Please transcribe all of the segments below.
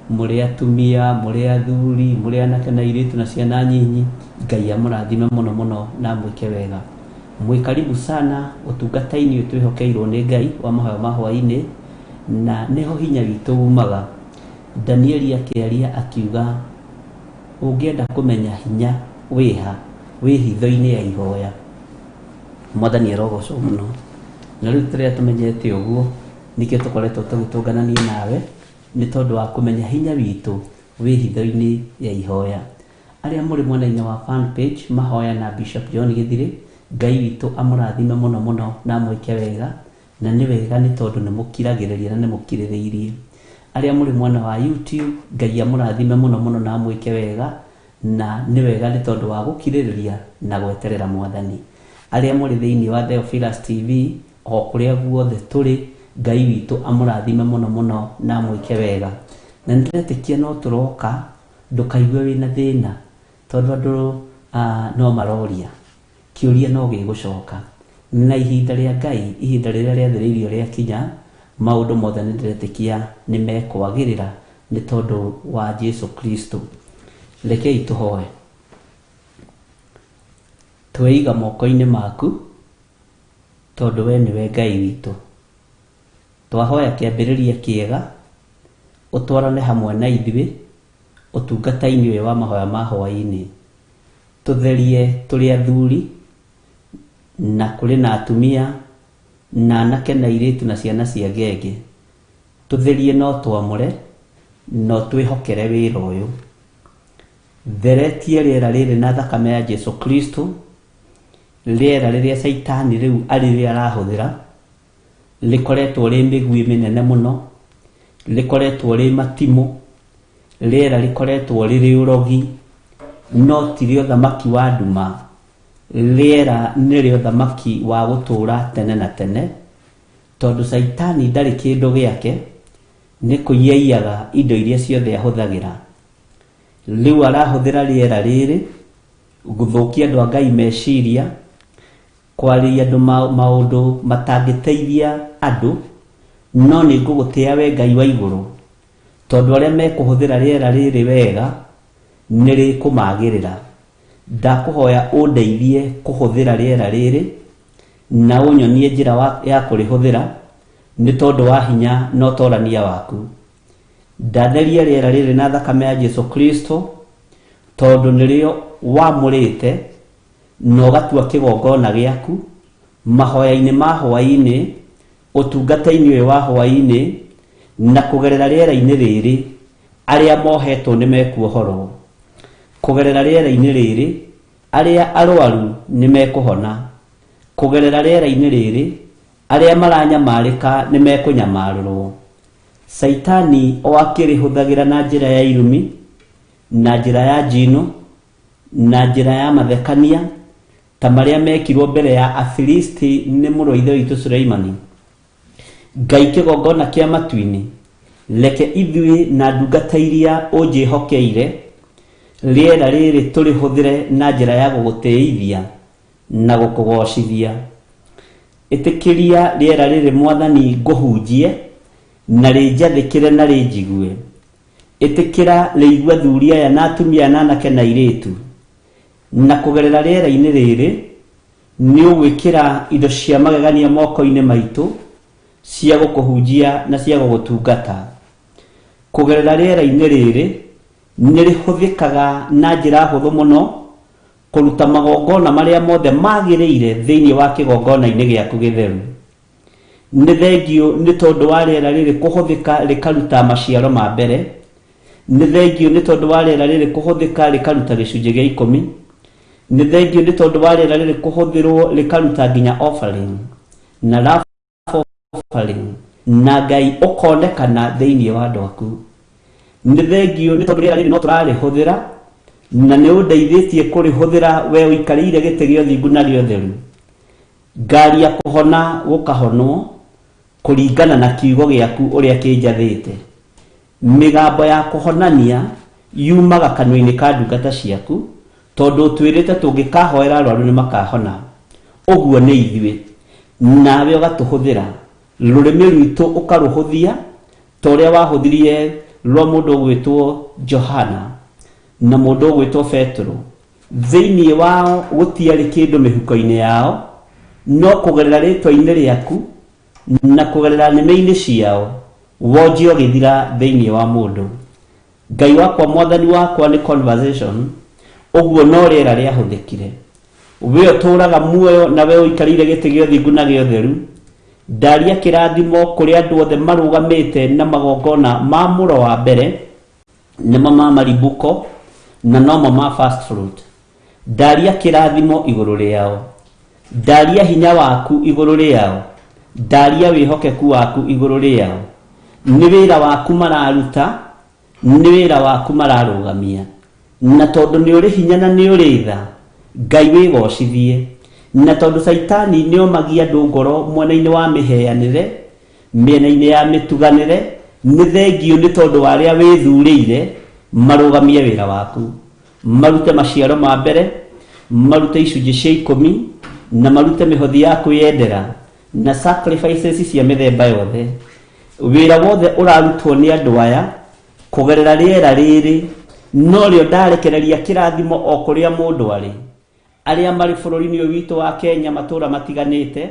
muri atumia, muri athuri, muri anake na airitu na ciana nyinyi, Ngai amurathime muno muno na mwike wega. Mwi karibu sana utungata-ini twihokeirwo ni Ngai wa mahoya ma hwaini, na neho hinya witu umaga. Danieli akiaria akiuga ungienda kumenya hinya wiha wi hitho-ini ya ihoya. Mwathani arogocwo muno. Na riu turia tumenyete uguo nikio tukoretwo tugitungana nawe ni tondu wa kumenya hinya witu wi hitho-ini ya ihoya. Aria muri mwena-ini wa fan page mahoya na Bishop John Githiri, Ngai witu amurathime muno muno na mwike wega, na ni wega ni tondu ni mukiragiriria na ni mukiririirie. Aria muri mwena wa YouTube, Ngai amurathime muno muno na mwike wega, na ni wega ni tondu wa gukiririria na gweterera Mwathani. Aria muri thiini wa Theophilus TV o kuria guothe turi, Ngai witu amurathime muno muno na mwike wega. Na ndiretikia no turoka ndukaigue wina thina tondu andu no maroria kiuria no gigucoka, na ihinda ria Ngai, ihinda riria riathiriirio ria kinya, maundu mothe ndiretikia ni mekwagirira ni tondu wa Jesu Kristo. Rekei tuhoe. Tweiga moko-ini maku tondu we niwe Ngai witu. Twahoya kiambiriria kiega utwarane hamwe na ithuĩ utungata-ini we wa mahoya ma hwaini. Tutherie turi athuri na kuri na atumia na anake na airitu na ciana cia ngenge. Tutherie no twamure no twihokere wira uyu. Theretie riera riri na thakame ya Jesu Kristo, riera riria Saitani riu arire arahuthira likoretwo ri migui minene muno, likoretwo ri matimu, riera likoretwo riri urogi, no tirio thamaki wa nduma, riera nirio thamaki wa gutura tene na tene, tondu Saitani ndari kindu giake ni kuiyaiyaga indo iria ciothe ahuthagira. Riu arahuthira riera riri guthukia andu a Ngai meciria, kwariria andu maundu matangiteithia andu, no ni ngugutia we Ngai wa iguru tondu aria mekuhuthira riera riri wega ni rikumagirira. Ndakuhoya undeithie kuhuthira riera riri na unyonie njira ya kurihuthira ni tondu wa hinya no torania waku. Ndatheria riera riri na thakame ya Jesu Kristo tondu nirio wamurite no gatua kigongona giaku mahoya-ini ma hwaini, utungata-ini we wa hwaini, na kugerera riera-ini riri aria mohetwo ni mekuohorwo. Kugerera riera-ini riri aria arwaru ni mekuhona. Kugerera riera-ini riri aria maranyamarika ni mekunyamarurwo. Saitani o akirihuthagira na njira ya irumi, na njira ya njino, na njira ya mathekania ta maria mekirwo mbere ya Afilisti ni muroithe witu Suleimani. Ngai kigongona kia matu-ini, reke ithui na ndungata iria unjihokeire riera riri turihuthire na njira ya gugutiithia na gukugocithia. Itikiria riera riri Mwathani nguhunjie na rinjathikire na rinjigue. Itikira riigua thuri aya na atumia na anake na airitu, na kugerera riera-ini riri ni ugwikira indo cia magegania moko-ini maitu cia gukuhunjia na cia gugutungata. Kugerera riera-ini riri ni rihuthikaga na njira huthu muno kuruta magongona maria mothe magiriire thiini wa kigongona-ini giaku githeru. Ni thengio ni tondu wa riera riri kuhuthika rikaruta maciaro ma mbere. Ni thengio ni tondu wa riera riri kuhuthika rikaruta gicunji gia 10. Ni thengio ni tondu wa riera riri kuhuthirwo rikaruta nginya offering na love offering, na Ngai ukonekana thiini wa andu aku. Ni thengio ni tondu riera riri no turarihuthira na ni undeithitie kurihuthira we uikariire giti gio thingu na rio theru. Ngari ya kuhona gukahonwo kuringana na kiugo giaku uria kinjathite. Migambo ya kuhonania yumaga kanua-ini ka ndungata ciaku tondu twirite tungikahoera arwaru ni makahona. Uguo ni ithui nawe ugatuhuthira rurimi rwitu ukaruhuthia toria wahuthirie rwa mundu gwitwo Johana na mundu gwitwo Petro thiini wao gutiari kindu mihuko-ini yao no kugerera ritwa-ini riaku na kugerera neme-ini ciao wonje ogithira thiini wa mundu. Ngai wakwa mwathani wakwa ni conversation uguo no riera riahuthikire we uturaga muoyo na we uikarire giti gio thingu na gio theru ndaria kirathimo kuri andu othe marugamite na magongona ma muro wa mbere nimo ma maribuko na nomo ma fast fruit. Ndaria kirathimo iguru riao, ndaria hinya waku iguru riao, ndaria wihokeku waku iguru riao. Ni wira waku mararuta, ni wira waku mararugamia, na tondu ni uri hinya na ni uri tha Ngai wigocithie. Na tondu Saitani ni omagia andu ngoro mwena-ini wa miheanire miena-ini ya mituganire ni thengio ni tondu wa aria withurire marugamie wira waku, marute maciaro ma mbere, marute icunji cia 10 na marute mihothi ya kwiyendera na sacrifices cia mithemba yothe. Wira wothe urarutwo ni andu aya kugerera riera riri no rio ndarekereria kirathimo o kuria mundu ari, aria mari bururi-ini witu wa Kenya matura matiganite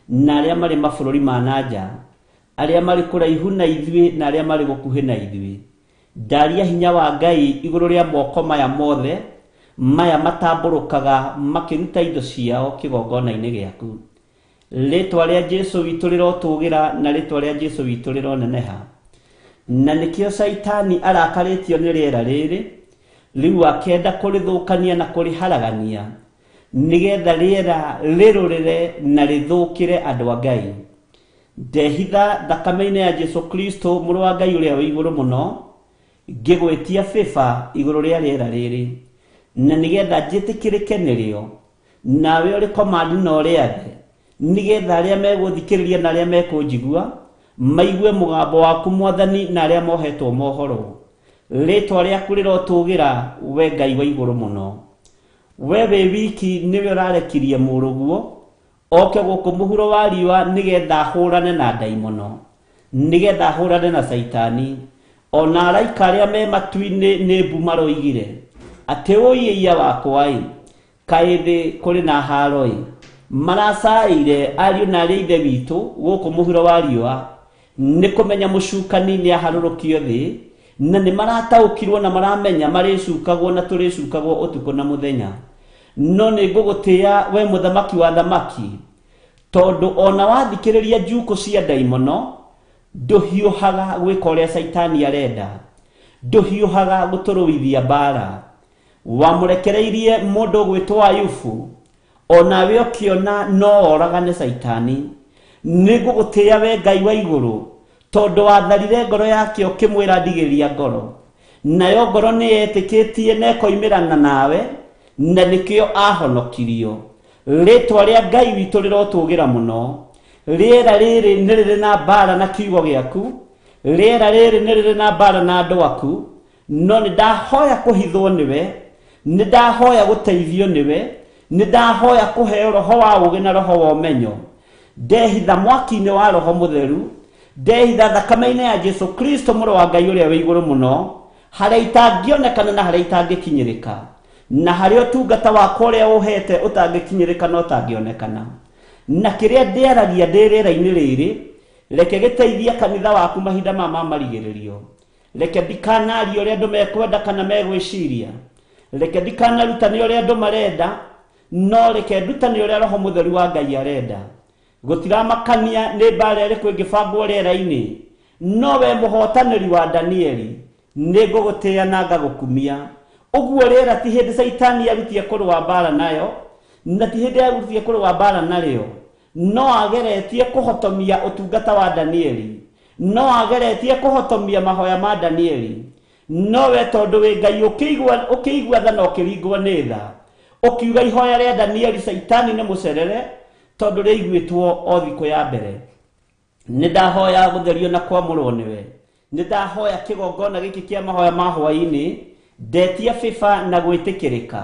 na aria mari mabururi ma nanja, aria mari kuraihu na ithui na aria mari gukuhi na ithui. Ndaria hinya wa Ngai iguru ria moko maya mothe maya matamburukaga makiruta indo ciao kigongona-ini giaku. Ritwa ria Jesu witu rirotugira na ritwa ria Jesu witu rironeneha. Na nikio Saitani arakaritio ni riera riri riu akenda kurithukania na kuriharagania nigetha riera rirurire na rithukire andu a Ngai. Ndehitha thakame-ini ya Jesu Kristo muru wa Ngai uria wi iguru muno ngigwetia fifa iguru ria riera riri na nigetha njitikirike nirio nawe uri komandi no ria the nigetha aria meguthikiriria na aria mekunjigua maigue mugambo waku mwathani na aria mohetwo mohoro. Ritwa riaku rirotugira we Ngai wa iguru muno. We wi wiki niwe urarekirie muruguo oke guku muhuro wa riwa nigetha hurane na daimono, nigetha hurane na Saitani. Ona araika aria me matu-ini ni mbu maroigire ati uiia wakwa kaĩ thĩ kuri na haro maracaire ariũ na arĩa ithe witũ gũkũ mũhuro wa riũa nĩ kũmenya mũcukani nĩ aharũrũkio thĩ na nĩ marataũkirwo na maramenya marĩcukagwo na tũrĩcukagwo ũtukũ na mũthenya. No nĩ ngũgũtĩĩa we mũthamaki wa thamaki tondũ ona wathikĩrĩria njuko cia ndaimono ndũhiũhaga gwĩka ũrĩa Saitani arenda, ndũhiũhaga gũtũrũithia mbara. Wamũrekereirie mũndũ gwĩtwo Ayubu onawe ũkĩona no oragane Saitani. Nĩ ngũgũtĩĩa we Ngai wa igũrũ tondũ watharire ngoro yake ũkĩmwĩra ndigĩria ngoro, nayo ngoro nĩ yetĩkĩtie na ĩkoimĩrana nawe na nĩkĩo ahonokirio. Rĩtwa rĩa Ngai witũ rĩrotũgĩra mũno. Rĩera rĩrĩ nĩ rĩrĩ na mbara na kiugo gĩaku, rĩera rĩrĩ nĩ rĩrĩ na mbara na andũ aku, no nĩ ndahoya kũhithwo nĩwe, nĩ ndahoya gũteithio nĩwe, nĩ ndahoya kũheo roho wa ũgĩ na roho wa ũmenyo. Ndehitha mwaki-inĩ wa roho mũtheru, ndehitha thakame-inĩ ya Jesu Kristo mũrũ wa Ngai ũrĩa wĩ igũrũ mũno, harĩa itangĩonekana na harĩa itangĩkinyĩrĩka, na harĩa ũtungata wakwa ũrĩa ũhete ũtangĩkinyĩrĩka na ũtangĩonekana. Na kĩrĩa ndĩaragia ndĩ rĩera-inĩ rĩrĩ reke gĩteithia kanitha waku mahinda ma marigĩrĩrio. Reke ndikanarie ũrĩa andũ mekwenda kana megwĩciria, reke ndikanarutane ũrĩa andũ marenda, no reke ndutane ũrĩa roho mũtheru wa Ngai arenda. Gũtiramakania nĩ mbara ĩrĩkũ ĩngĩbangwo rĩera-inĩ, no we mũhotanĩri wa Danieli nĩ ngũgũtĩĩa na ngagũkumia. Ũguo rĩera ti hĩndĩ Saitani arutie kũrũa mbara nayo, na ti hĩndĩ arutie kũrũa mbara narĩo, no ageretie kũhotomia ũtungata wa Danieli, no ageretie kũhotomia mahoya ma Danieli. No we tondũ wĩ Ngai ũkĩigua tha na ũkĩringwo nĩ tha, ũkiuga ihoya rĩa Danieli Saitani nĩ mũcerere tondũ rĩiguĩtwo o thikũ ya mbere. Nĩ ndahoya gũtherio na kwamũrwo nĩwe, nĩ ndahoya kĩgongona gĩkĩ kĩa mahoya ma hwaĩ-inĩ ndetia biba na gwĩtĩkĩrĩka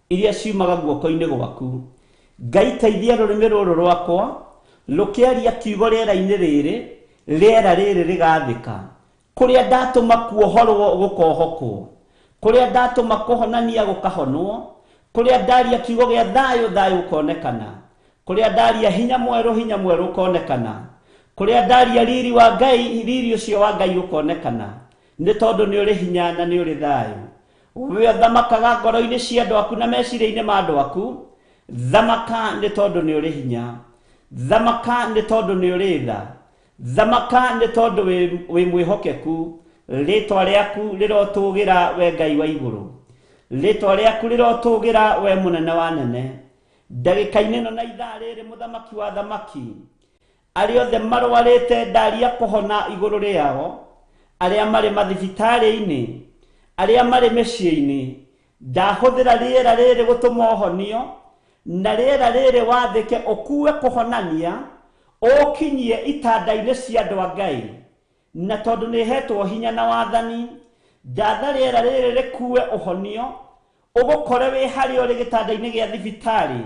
iria ciumaga guoko-inĩ gwaku. Ngai teithia rũrĩmĩ rũrũ rwakwa rũkĩaria kiugo rĩera-inĩ rĩrĩ, rĩera rĩrĩ rĩgathĩka, kuria ndatuma kuohorwo gukohokwo, kuria ndatuma kuhonania gukahonwo, kuria ndaria kiugo gya thayo thayo ukonekana, kuria ndaria hinya mweru ukonekana, kuria ndaria riri wa Ngai riri ucio wa Ngai ukonekana, ni tondu ni uri hinya na ni uri thayo. We thamakaga ngoro-ini cia andu aku na meciria-ini ma andu aku, thamaka ni tondu ni uri hinya, thamaka ni tondu ni uri tha, thamaka ni tondu wi mwihokeku. Ritwa riaku rirotugira we Ngai wa iguru, ritwa riaku rirotugira we munene wa nene. Ndagika-ini no na ithaa riri muthamaki wa thamaki, aria othe marwarite ndaria kuhona iguru riao, aria mari mathibitari-ini, aria mari micii-ini, ndahuthira riera riri gutuma uhonio, na riera riri wathike ukue kuhonania, ukinyie itanda-ini cia andu a Ngai. Na tondu ni hetwo hinya na wathani, ndatha riera riri rikue uhonio, ugukore wi hari uri gitanda-ini gia thibitari,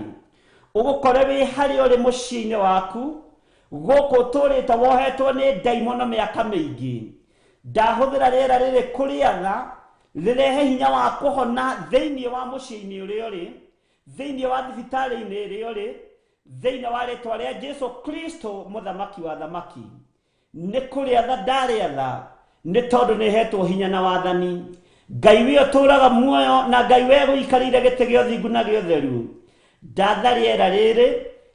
ugukore wi hari uri mucii-ini waku, guku turite wohetwo ni ndaimono miaka miingi. Ndahuthira riera riri kuriatha rirehe hinya wa kuhona thiini wa mucii-ini uria uri, thiini wa thibitari-ini iria uri, thiini wa ritwa ria Jesu Kristo muthamaki wa thamaki. Ni kuriatha ndariatha ni tondu ni hetwo hinya na wathani. Ngai wi uturaga muoyo na Ngai we guikarire giti gya uthingu na gya utheru. Ndatha riera riri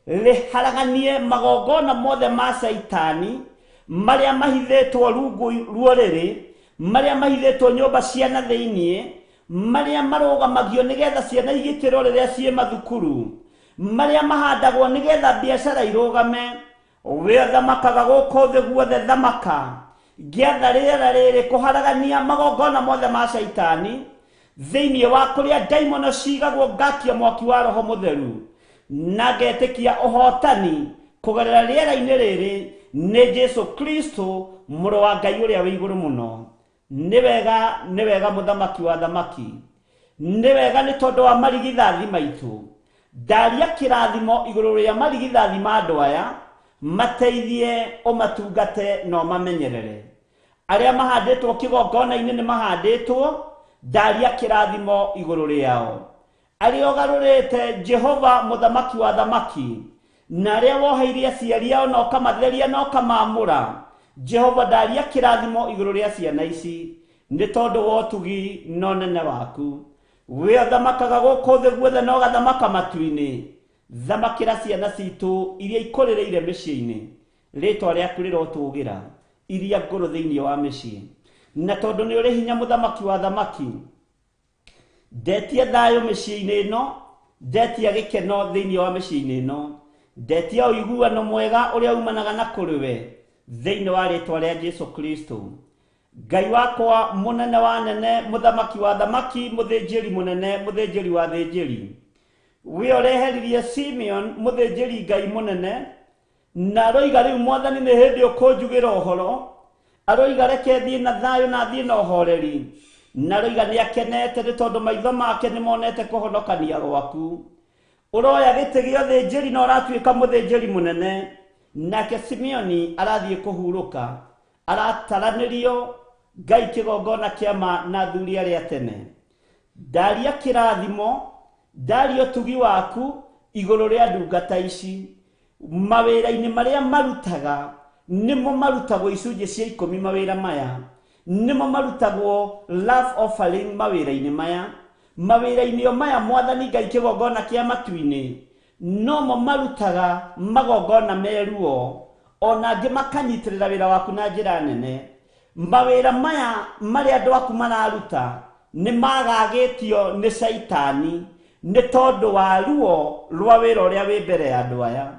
riharaganie magongona mothe ma Saitani maria mahithitwo rungu ruoriri, maria mahithitwo nyumba ciana thiini, maria marugamagio nigetha ciana igitirwo riria cie mathukuru, maria mahandagwo nigetha biashara irugame. We thamakaga guku thi guothe thamaka, giatha riera riri kuharagania magongona mothe ma Saitani thiini wa kuria ndaimono cigagwo ngakia mwaki wa Roho Mutheru, na ngetikia uhotani kugerera riera-ini riri ni Jesu Kristo muru wa Ngai uria wi iguru muno. Ni wega muthamaki wa thamaki, ni wega ni tondu wa marigithathi maitu. Ndaria kirathimo iguru ria marigithathi ma andu aya, mateithie umatungate no mamenyerere. Aria mahanditwo kigongona-ini ni mahanditwo, ndaria kirathimo iguru riao. Aria ugarurite Jehova muthamaki wa thamaki, na aria woheirie aciari ao na ukamatheria na ukamamura, Jehova ndaria kirathimo iguru ria ciana ici, ni tondu wa utugi no nene waku. We thamakaga guku thi guothe na ugathamaka matu-ini, thamakira ciana citu iria ikurireire micii-ini, ritwa riaku rirotugira iria nguru thiini wa micii. Na tondu ni uri hinya muthamaki wa thamaki, ndetia thayo micii-ini ino, ndetia gikeno thiini wa micii-ini ino, ndetia uiguano mwega uria umanaga na kuriwe thiini wa ritwa ria Jesu Kristo. Ngai wakwa munene wa nene, muthamaki wa thamaki, muthinjiri munene, muthinjiri wa thinjiri, we ureheririe Simeon muthinjiri Ngai munene, na aroiga riu Mwathani ni hindi ukunjugira uhoro, aroiga reke thie na thayo na thie na uhoreri, na aroiga ni akenete ni tondu maitho make ni monete kuhonokania gwaku. Uroya giti gya uthinjiri na uratuika muthinjiri munene, nake Simeoni arathie kuhuruka, arataranirio Ngai kigongona kiama na thuri aria tene. Ndaria kirathimo, ndaria utugi waku iguru ria ndungata ici, mawira-ini maria marutaga nimo marutagwo icunji cia 10 mawira maya, nimo marutagwo love offering mawira-ini maya, mawira-ini maya Mwathani Ngai kigongona kia matu-ini nomo marutaga magongona meruo, ona angi makanyitirira wira waku na njira nene. Mawira maya maria andu aku mararuta ni magagitio ni Saitani ni tondu wa ruo rwa wira uria wi mbere ya andu aya.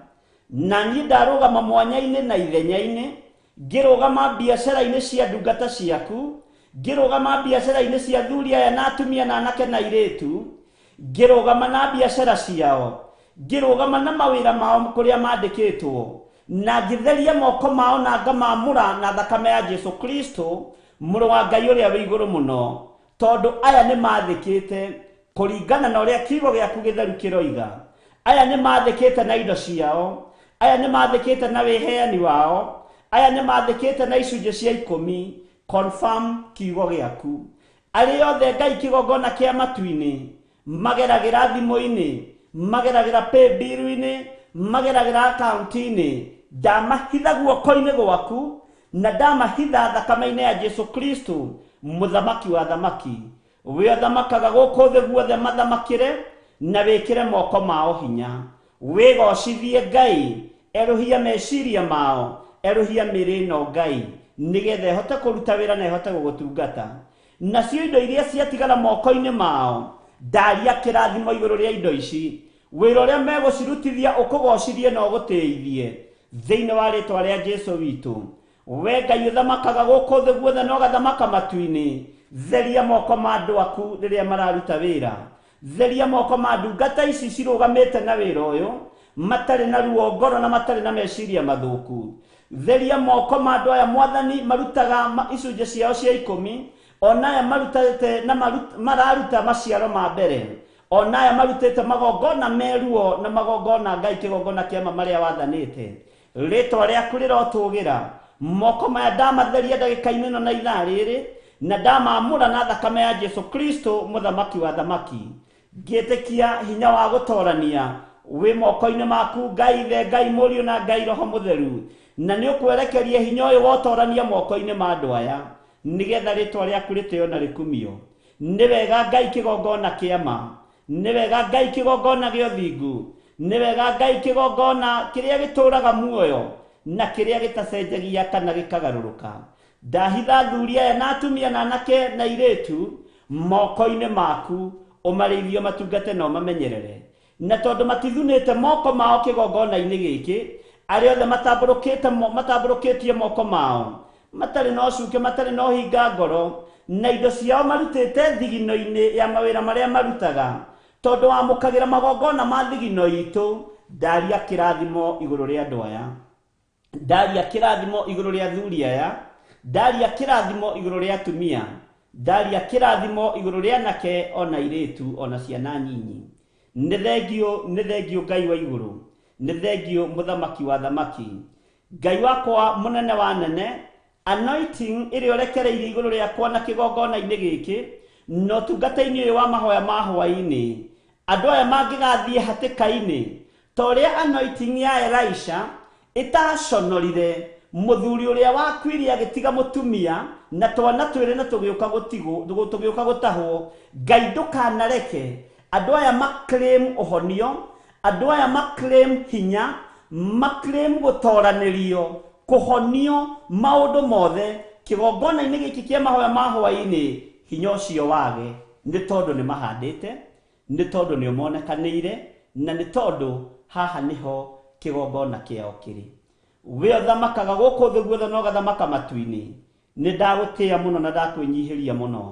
Na ni ndarugama mwanya-ini na ithenya-ini, ngirugama biashara-ini cia ndungata ciaku, ngirugama biashara-ini cia thuri aya na atumia na anake na iritu, ngirugama na biashara ciao, ngirugama na mawira mao kuria mandikitwo, na ngitheria moko mao na ngamamura na thakame ya Jesu Kristo muru wa Ngai uria wi iguru muno, tondu aya ni mathikite kuringana na uria kiugo giaku githeru kiroiga. Aya ni mathikite na indo ciao, aya ni mathikite na wiheani wao, aya ni mathikite na icunji cia 10, confirm kiugo gĩaku. Arĩa othe Ngai kĩgongona kĩa matu-inĩ mageragĩra thimũ-inĩ, mageragĩra paybill-inĩ, mageragĩra account-inĩ, ndamahitha guoko-inĩ gwaku na ndamahitha thakame-inĩ ya Jesu Kristo, mũthamaki wa thamaki. We thamakaga gũkũ thĩ guothe mathamakĩre na wĩkĩre moko mao hinya. Wĩgocithie Ngai, erohia meciria mao, erohia mĩĩrĩ ĩno Ngai, nĩgetha ĩhote kũruta wĩra na ĩhote gũgũtungata. Nacio indo iria ciatigara moko-inĩ mao, ndaria kĩrathimo igũrũ rĩa indo ici. Wĩra ũrĩa megũcirutithia ũkũgocithie na ũgũtĩithie thĩinĩ wa rĩĩtwa rĩa Jesu witũ. We Ngai ũthamakaga gũkũ thĩ guothe na ũgathamaka matu-inĩ, theria moko ma andũ aku rĩrĩa mararuta wĩra. Theria moko ma ndungata ici cirũgamĩte na wĩra ũyũ, matarĩ na ruo ngoro na matarĩ na meciria mathũku. Theria moko ma andũ aya Mwathani marutaga icunjĩ ciao cia 10, ona aya marutĩte na mararuta maciaro ma mbere, ona aya marutĩte magongona meruo na magongona Ngai kĩgongona kĩama marĩa wathanĩte. Rĩĩtwa rĩaku rĩrotũgĩra. Moko maya ndamatheria ndagĩka-inĩ ĩno na ithaa rĩrĩ, na ndamamũra na thakame ya Jesu Kristo, mũthamaki wa thamaki. Ngĩtĩkia hinya wa gũtorania wĩ moko-inĩ maku Ngai Ithe, Ngai Mũriũ na Ngai Roho Mũtheru, na nĩ ũkwerekeria hinya ũyũ wotorania moko-inĩ ma andũ aya, nĩgetha rĩĩtwa rĩaku rĩtĩo na rĩkumio. Nĩ wega Ngai kĩgongona kĩama, nĩ wega Ngai kĩgongona gĩa ũthingu, nĩ wega Ngai kĩgongona kĩrĩa gĩtũũraga muoyo na kĩrĩa gĩtacenjagia kana gĩkagarũrũka. Ndahitha athuri aya na atumia na anake na airĩtu moko-inĩ maku, ũmarĩithio matungate na ũmamenyerere. Na tondũ matithunĩte moko mao kĩgongona-inĩ gĩkĩ, arĩa othe matambũrũkĩtie moko mao, matarĩ na ũcuke, matarĩ na ũhinga ngoro, na indo ciao marutĩte thigino-inĩ ya mawĩra marĩa marutaga, tondũ wamũkagĩra magongona ma thigino itũ, ndaria kĩrathimo igũrũ rĩa andũ aya. Ndaria kĩrathimo igũrũ rĩa athuri aya, ndaria kĩrathimo igũrũ rĩa atumia, ndaria kĩrathimo igũrũ rĩa anake ona airĩtu ona ciana nyinyi. Nĩ thengio Ngai wa igũrũ, nĩ thengio mũthamaki wa thamaki. Ngai wakwa mũnene wa nene, anointing ĩrĩa ũrekereirie igũrũ rĩakwa na kĩgongona-inĩ gĩkĩ, no tungata-inĩ ũyũ wa mahoya ma hwaĩ-inĩ, andũ aya mangĩgathiĩ hatĩka-inĩ ta ũrĩa anointing ya Elisha ĩtaconorire mũthuri ũrĩa wakuire agĩtiga mũtumia na twana twĩrĩ na tũgĩũka gũtahwo. Ngai ndũkanareke andũ aya maclaim ũhonio, andũ aya maclaim hinya, maclaim gũtoranĩrio, kũhonio maũndũ mothe kĩgongona-inĩ gĩkĩ kĩa mahoya ma hwaĩ-inĩ, hinya ũcio wage, nĩ tondũ nĩ mahandĩte, nĩ tondũ nĩ ũmonekanĩire, na nĩ tondũ haha nĩho kĩgongona kĩao kĩrĩ. We ũthamakaga gũkũ thĩ guothe na ũgathamaka matu-inĩ, nĩ ndagũtĩĩa mũno na ndakwĩnyihĩria mũno,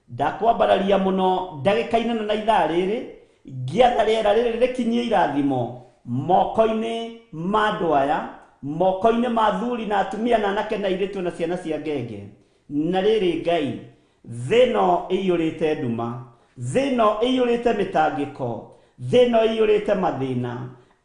ndakwambararia mũno ndagĩka-inĩ na ithaa rĩrĩ, ngĩatha rĩera rĩrĩ rĩkinyie irathimo moko-inĩ ma andũ aya, moko-inĩ ma athuri na atumia na anake na airĩtu na ciana cia ngenge. Na rĩrĩ Ngai, thĩ ĩno ĩiyũrĩte nduma, thĩ ĩno ĩiyũrĩte mĩtangĩko, thĩ ĩno ĩiyũrĩte mathĩna.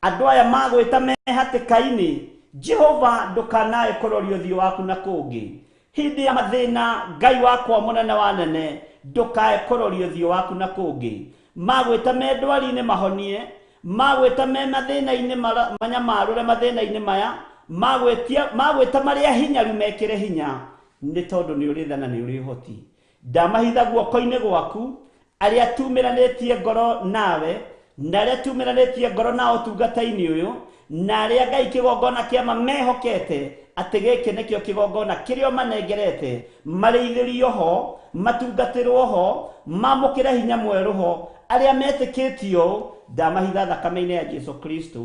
Andũ aya magwĩta me hatĩka-inĩ, Jehova ndũkanae kũroria ũthiũ waku na kũngĩ. Hĩndĩ ya mathĩna Ngai wakwa mũnene wa nene, ndũkae kũroria ũthiũ waku na kũngĩ. Magwĩta me ndwari-inĩ mahonie, magwĩta me mathĩna-inĩ manyamarũre mathĩna-inĩ maya, magwĩta marĩa hinyaru mekĩre hinya, nĩ tondũ nĩ ũrĩ tha na nĩ ũrĩ ũhoti. Ndamahitha guoko-inĩ gwaku arĩa tumĩranĩtie ngoro nawe, na arĩa tumĩranĩtie ngoro na ũtungata-inĩ ũyũ, na arĩa Ngai kĩgongona kĩama mehokete atĩ gĩkĩ nĩkĩo kĩgongona kĩrĩa manengerete, marĩithĩrio ho, matungatĩrwo ho, mamũkĩre hinya mwerũ ho, arĩa metĩkĩtio, ndamahitha thakame-inĩ ya Jesu Kristo.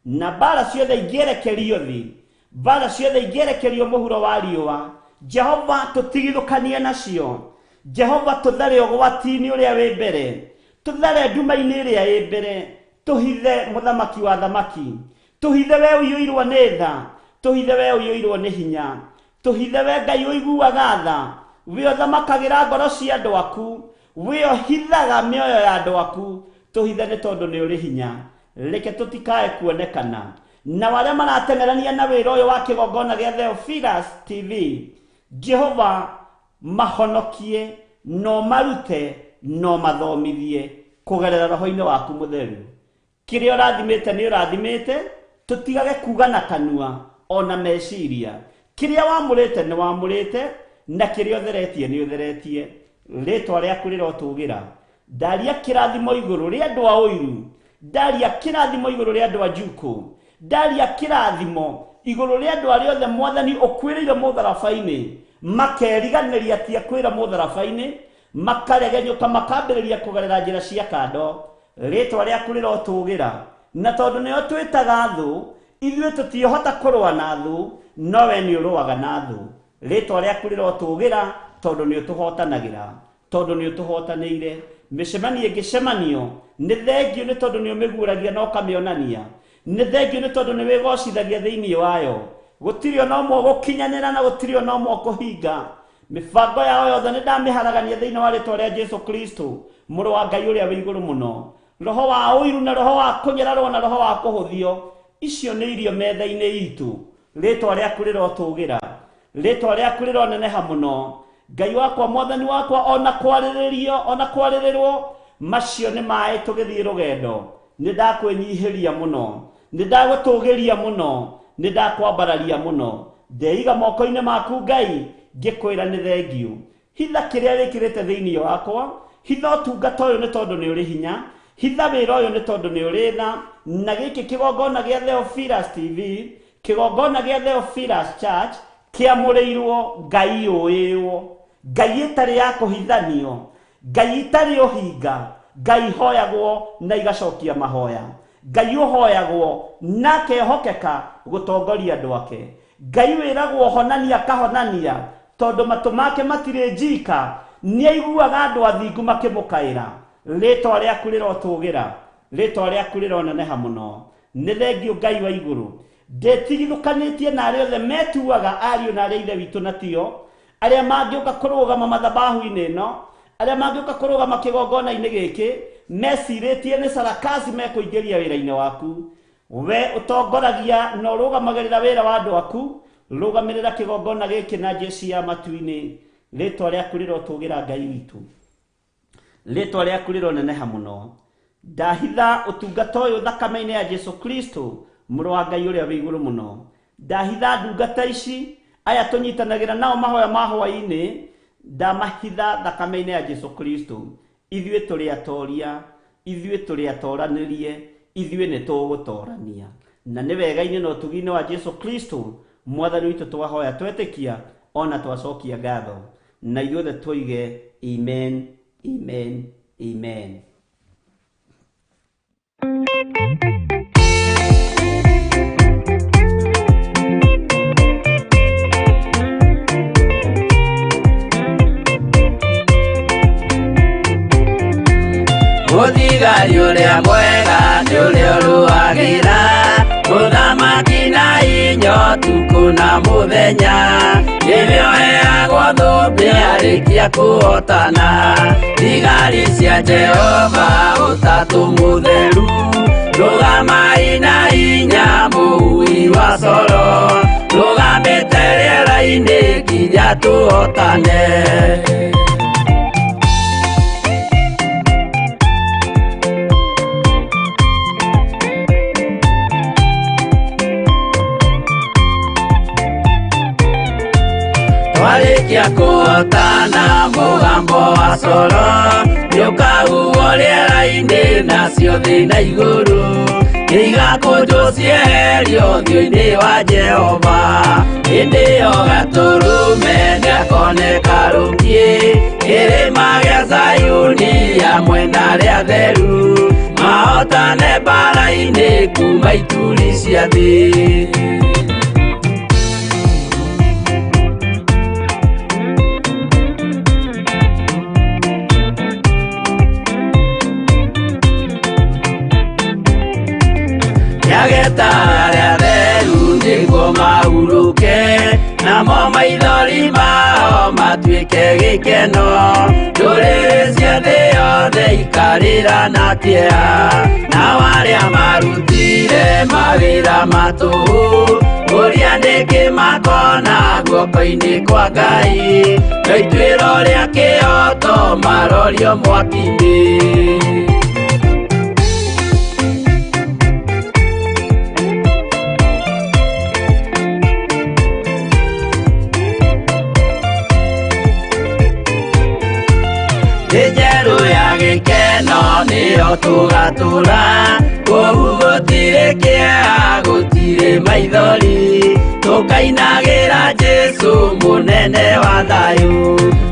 Na mbara ciothe ingĩerekerio thĩ, mbara ciothe ingĩerekerio mũhuro wa riũa, Jehova tũtigithũkanie nacio, Jehova tũthare ũgwati-inĩ ũrĩa wĩ mbere, tũthare nduma-inĩ ĩrĩa ĩ mbere, tũhithe mũthamaki wa thamaki, tũhithe we ũiyũirwo nĩ tha, tũhithe we ũiyũirwo nĩ hinya, tũhithe we Ngai ũiguaga tha, we ũthamakagĩra ngoro cia andũ aku, we ũhithaga mĩoyo ya andũ aku, tũhithe nĩ tondũ nĩ ũrĩ hinya. Reke tũtikae kuonekana na arĩa marateng'erania na wĩra ũyũ wa kĩgongona gĩa Theophilus TV, Jehova mahonokie no marute no mathomithie kugerera roho-ini waku mutheru. Kiria urathimite ni urathimite, tutigage kuga na kanua ona meciria. Kiria wamurite ni wamurite, na kiria utheretie ni utheretie. Ritwa riaku rirotugira. Ndaria kirathimo iguru ria andu a uiru, ndaria kirathimo iguru ria andu a njuku, ndaria kirathimo iguru ria andu aria othe mwathani ukwiriire mutharabaini, makeriganiria tia kwira mutharabaini, makaregenyuka makambiriria kugerera njira cia kando. Ritwa riaku rirotugira, na tondu nio twitaga thu, ithuĩ tutihota kurua na thu, nowe ni uruaga na thu. Ritwa riaku rirotugira tondu ni utuhotanagira, tondu ni utuhotanĩire. Mĩcemanio ĩngĩcemanio nĩ thengio nĩ tondu nĩ ũmĩguũragia na ũkamĩonania, nĩ thengio nĩ tondu nĩ wĩgocithagia thĩinĩ wayo. Gũtirĩ ona ũmwe gũkinyanĩra na gũtirĩ ona ũmwe kũhinga. Mĩbango yao yothe nĩ ndamĩharagania thĩinĩ wa rĩtwa rĩa Jesu Kristo, mũrũ wa Ngai ũrĩa wĩ igũrũ mũno. Roho wa ũiru na roho wa kũnyararwo na roho wa kũhũthio, icio nĩ irio metha-inĩ itũ. Rĩtwa rĩaku rĩrotũgĩra, rĩtwa rĩaku rĩroneneha mũno. Ngai wakwa mwathani wakwa, ona kwarĩrĩrio ona kwarĩrĩrwo macio nĩ maĩ tũgĩthiĩ rũgendo. Nĩ ndakwĩnyihĩria mũno, nĩ ndagũtũgĩria mũno, nĩ ndakwambararia mũno. Ndeiga moko-inĩ maku Ngai, ngĩkwĩra nĩ thengio. Hitha kĩrĩa wĩkĩrĩte thĩinĩ wakwa, hitha ũtungata ũyũ nĩ tondũ nĩ ũrĩ hinya, hitha wĩra ũyũ nĩ tondũ nĩ ũrĩ tha. Na gĩkĩ kĩgongona gĩa Theophilus TV, kĩgongona gĩa Theophilus Church, kĩamũrĩirwo Ngai ũĩywo, Ngai ĩtarĩ ya kũhithanio, Ngai ĩtarĩ ũhinga, Ngai hoyagwo na igacokia mahoya, Ngai ũhoyagwo na akehokeka gũtongoria andũ ake, Ngai wĩragwo honania akahonania, tondũ matũ make matirĩ njika, nĩ aiguaga andũ athingu makĩmũkaĩra. Rĩtwa rĩaku rĩrotũgĩra, rĩtwa rĩaku rĩroneneha mũno. Nĩ thengio Ngai wa igũrũ, ndĩtigithũkanĩtie na arĩa othe metuaga ariũ na arĩa ithe witũ na tio, arĩa mangĩũka kũrũgama mathabahu-inĩ ĩno, arĩa mangĩũka kũrũgama kĩgongona-inĩ gĩkĩ, mecirĩtie nĩ sarakasi mekũingĩria wĩra-inĩ waku. We ũtongoragia na ũrũgamagĩrĩra wĩra wa andũ aku, rũgamĩrĩra kĩgongona gĩkĩ na njeci ya matu-inĩ. Rĩtwa rĩaku rĩrotũgĩra Ngai witũ, rĩtwa rĩaku rĩroneneha mũno. Ndahitha ũtungata ũyũ thakame-inĩ ya Jesu Kristo, mũrũ wa Ngai ũrĩa wĩ igũrũ mũno. Ndahitha ndungata ici, aya tũnyitanagĩra nao mahoya ma hwaĩ-inĩ, ndamahitha thakame-inĩ ya Jesu Kristo. Ithuĩ tũrĩ atoria, ithuĩ tũrĩ atoranĩrie, ithuĩ nĩ tũgũtorania. Na nĩ wega-inĩ na ũtugi-inĩ wa Jesu Kristo, mwathani witũ twahoya twetĩkia, ona twacokia ngatho. Na ithuothe twoige amen, amen, amen. Mũthigari ũrĩa mwega nĩ ũrĩa ũrũagĩra mũthamaki na hinya ũtukũ na mũthenya. Nĩwe ũheagwo thũmbĩ arĩkia kũhotana. Thigari cia Jehova ũtatũ mũtheru, rũgamai na hinya mũui wa coro, rũgamĩte rĩera-inĩ nginya tũhotane. Twarĩkia kũhotana mũgambo wa coro, nĩũkahuhwo rĩera-inĩ nacio thĩ na igũrũ, igakũnjwo cieherio ũthiũ-inĩ wa Jehova. Hĩndĩ ĩyo gatũrũme nĩakoneka rũngiĩ, kĩrĩma gĩa Zayuni hamwe na arĩa atheru, mahotane mbara-inĩ kuma ituri cia thĩ. Nyageta arĩa atheru nĩguo mahurũke, namo maithori mao matuĩke gĩkeno. Ndũrĩrĩ cia thĩ yothe ikarĩra na kĩeha, nao arĩa maruti marutire mawĩra matũ ũrĩa ndĩngĩmakona guoko-inĩ kwa Ngai na ituĩro rĩa kĩoto marorio mwaki-inĩ. Njerũ ya gĩkeno nĩyo tũgatũra kũu gũtirĩ kĩeha gũtirĩ maithori tũkainagĩra Jesũ mũnene wa thayũ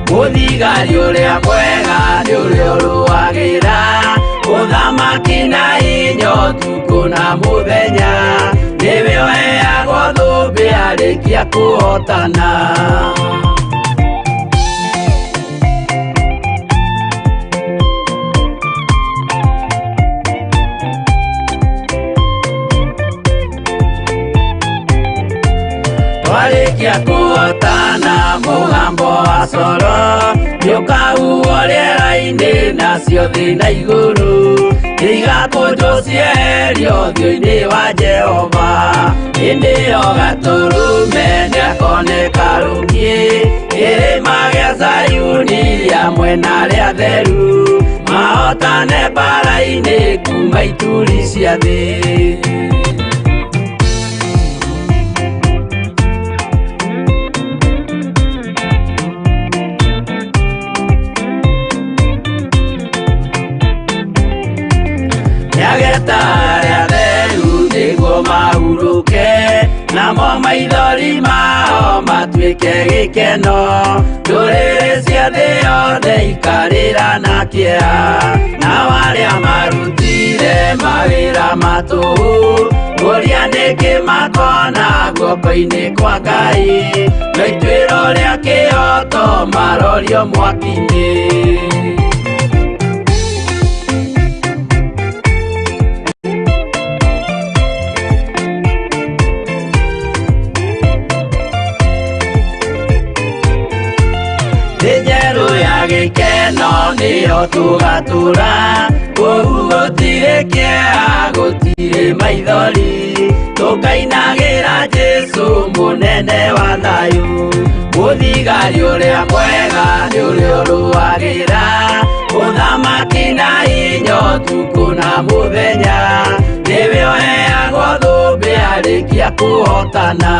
mũthigari ũrĩa mwega nĩ ũrĩa ũrũagĩra ũthamaki na hinya ũtukũ na mũthenya nĩwe ũheagwo thũmbĩ arĩkia kũhotana. Warĩkia kũhotana mũgambo wa coro nĩũkahuhwo rĩera-inĩ nacio thĩ na igũrũ igakũnjwo cieherio ũthiũ-inĩ wa Jehova. Hĩndĩ ĩyo gatũrũme nĩakoneka rũngĩ kĩrĩma gĩa Zayuni rĩamwe na rĩa theru mahotane mbara-inĩ kuma ituri cia thĩ. Nyageta arĩa theru nĩguo mahurũke namo maithori mao matuĩke gĩkeno ndũrĩrĩ cia thĩ yothe ikarĩra na kĩeha nao arĩa marutire mawĩra matũ ũrĩa ndĩngĩmakona guoko-inĩ kwa Ngai na ituĩro rĩa kĩoto marorio mwaki-inĩ. Njerũ ya gĩkeno nĩyo tũgatũra kũu gũtirĩ kĩeha gũtirĩ maithori tũkainagĩra Jesũ mũnene wa thayũ mũthigari ũrĩa mwega nĩ ũrĩa ũrũagĩra ũthamaki na hinya ũtukũ na mũthenya nĩwe ũheagwo thũmbĩ arĩkia kũhotana.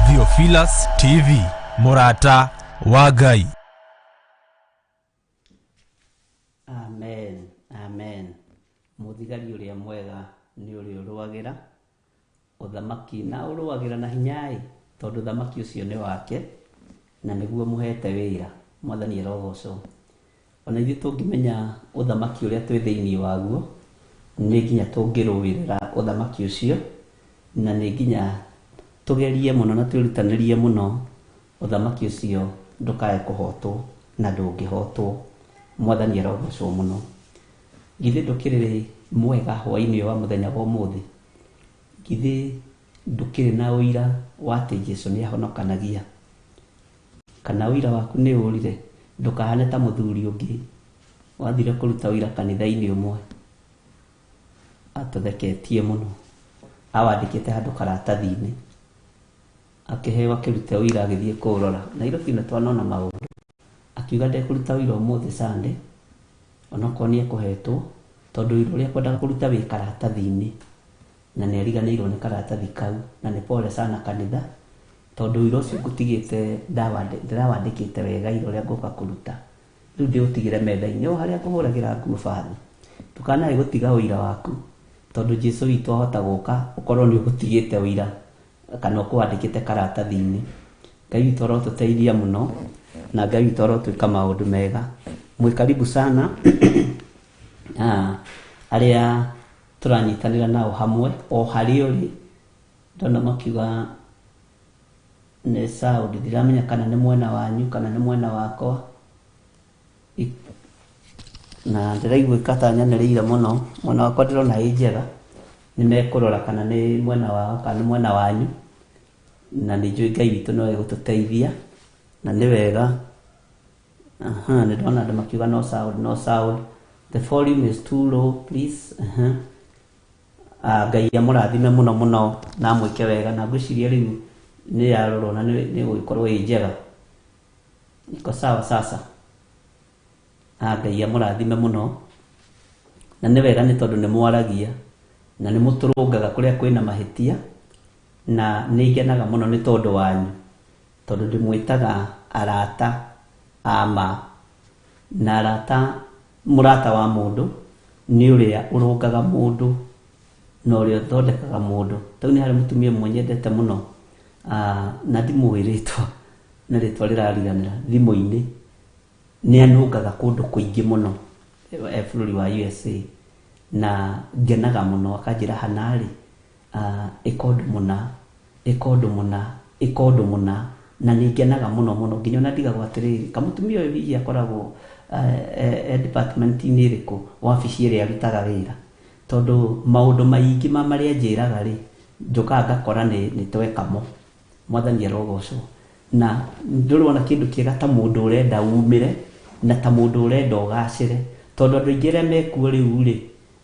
Theophilus TV Murata wa Ngai. Amen, amen. Mũthigari ũrĩa mwega nĩ ũrĩa ũrũagĩra ũthamaki na ũrũagĩra na hinya tondũ ũthamaki ũcio nĩ wake na nĩguo mũhete wĩra. Mwathani arogocwo. Ona ithuĩ tũngĩmenya ũthamaki ũrĩa twĩ thĩinĩ waguo nĩ nginya tũngĩrũĩrĩra ũthamaki ũcio na nĩ nginya tugerie muno na twĩrutanĩrie mũno ũthamaki ũcio ndũkae kũhotwo na ndũngĩhotwo. Mwathani arogocwo mũno. Githĩ ndũkĩrĩ mwega hwaĩ-inĩ wa mũthenya wa ũmũthĩ? Githĩ ndũkĩrĩ na ũira wa atĩ Jesũ nĩ ahonokanagia? Kana ũira waku nĩ ũrire ndũkahane ta mũthuri ũngĩ wathire kũruta ũira kanitha-inĩ ũmwe atũtheketie mũno awandĩkĩte handũ karatathi-inĩ akĩheo akĩruta ũira agĩthiĩ kũrora Nairobi na twanona maũndũ akiuga ndekũruta ũira ũmũthĩ Sunday onokorwo nĩ ekũhetwo tondũ ũira ũrĩa ekwendaga kũruta wĩ karatathi-inĩ na nĩ ariganĩirwo nĩ karatathi kau na nĩ pole sana kanitha tondũ ũira ũcio ngũtigĩte ndĩrawandĩkĩte wega ira ũrĩa ngũka kũruta rĩu ndĩũtigĩre metha-inĩ o harĩa ngũhũragĩra nguo bathi ndũkanae gũtiga ũira waku tondũ Jesũ witũ ahota gũka ũkorwo nĩ ũgũtigĩte ũira kana ũkwandĩkĩte karatathi-inĩ. Ngai witũ arotũteithia mũno na Ngai witũ arotwĩka maũndũ mega. Mwĩ karibu sana arĩa tũranyitanĩra nao hamwe o harĩ ũrĩ ndona makiuga nĩ sound ndiramenya kana nĩ mwena wanyu kana nĩ mwena wakwa na ndĩraigua katanyanĩrĩire mũno mwena wakwa ndĩrona ĩ njega nĩmekũrora kana nĩ mwena wao kana nĩ mwena wanyu na nĩnjũĩ Ngai witũ no egũtũteithia na nĩ wega nĩ ndona andũ makiuga no sound the volume is too low please Ngai amũrathime mũno mũno na mwĩke wega na ngwĩciria rĩu nĩ yarorwo na nĩ gũgĩkorwo ĩ njega iko sawa sasa Ngai amũrathime mũno na nĩ wega nĩ tondũ nĩ mwaragia na nĩ mũtũrũngaga kũrĩa kwĩna mahĩtia na nĩ ngenaga mũno nĩ tondũ wanyu tondũ ndĩmwĩtaga arata ama na arata mũrata wa mũndũ nĩ ũrĩa ũrũngaga mũndũ na ũrĩa ũthondekaga mũndũ tau nĩ harĩ mũtumia ũmwe nyendete mũno na ndimũĩ rĩtwa na rĩtwa rĩrariganĩra thimũ-inĩ nĩ anũngaga kũndũ kũingĩ mũno bũrũri wa USA na ngenaga mũno akanjĩra hanarĩ ĩkondũ mũna na nĩ ngenaga mũno nginya ona ndigagwo atĩrĩrĩ kamũtumia ũyũ hihi akoragwo department-inĩ ĩrĩkũ wabici ĩrĩa arutaga wĩra tondũ maũndũ maingĩ marĩa njĩraga rĩ njokaga ngakora nĩ twekamo mwathani arogocwo na ndĩrona kĩndũ kĩega ta mũndũ ũrenda umĩre na ta mũndũ ũrenda ũgacĩre tondũ andũ aingĩ arĩa mekuo rĩu rĩ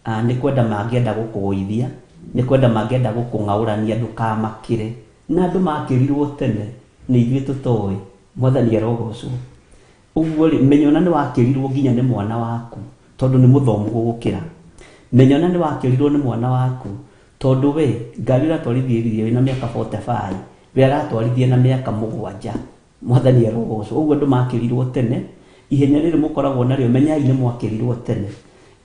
nĩ kwenda mangĩenda gũkũgũithia nĩ kwenda mangĩenda gũkũng'aũrania ndũkamakĩre na andũ makĩrirwo tene nĩ ithuĩ tũtoĩ mwathani arogocwo ũguo rĩ menya ona nĩ wakĩrirwo nginya nĩ mwana waku tondũ nĩ mũthomu gũgũkĩra menya ona nĩ wakĩrirwo nĩ mwana waku tondũ we ngari ũratwarithia wĩna mĩaka 45 we aratwarithia na mĩaka 7 mwathani arogocwo ũguo andũ makĩrirwo tene ihenya rĩrĩ mũkoragwo narĩo menyai nĩ mwakĩrirwo tene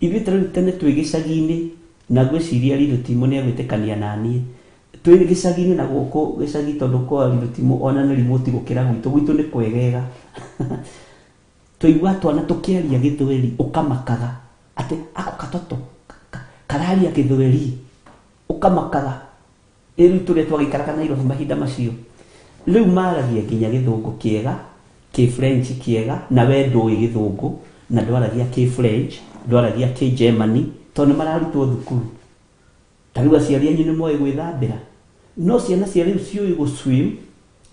ithuĩ tarĩu tene twĩ gĩcagi-inĩ na ngwĩciria Lilo Timo nĩ agwĩtĩkania naniĩ twĩ gĩcagi-inĩ na gũkũ gĩcagi tondũ kwa Lilo Timo ona nĩ remote gũkĩra gwitũ nĩ kwegega tũigua twana tũkĩaria gĩthweri ũkamakaga atĩ ako katoto kararia gĩthweri ũkamakaga rĩu tũrĩa twagĩikaraga Nairobi mahinda macio rĩu maragia nginya gĩthũngũ kĩega kĩ French kĩega na we ndũĩ gĩthũngũ na ndwaragia kĩ French ndwaragia kĩ Germany tondũ mararutwo thukuru tarĩu aciari anyu nĩ moĩ gwĩthambĩra no ciana cia rĩu ciũĩ gũswim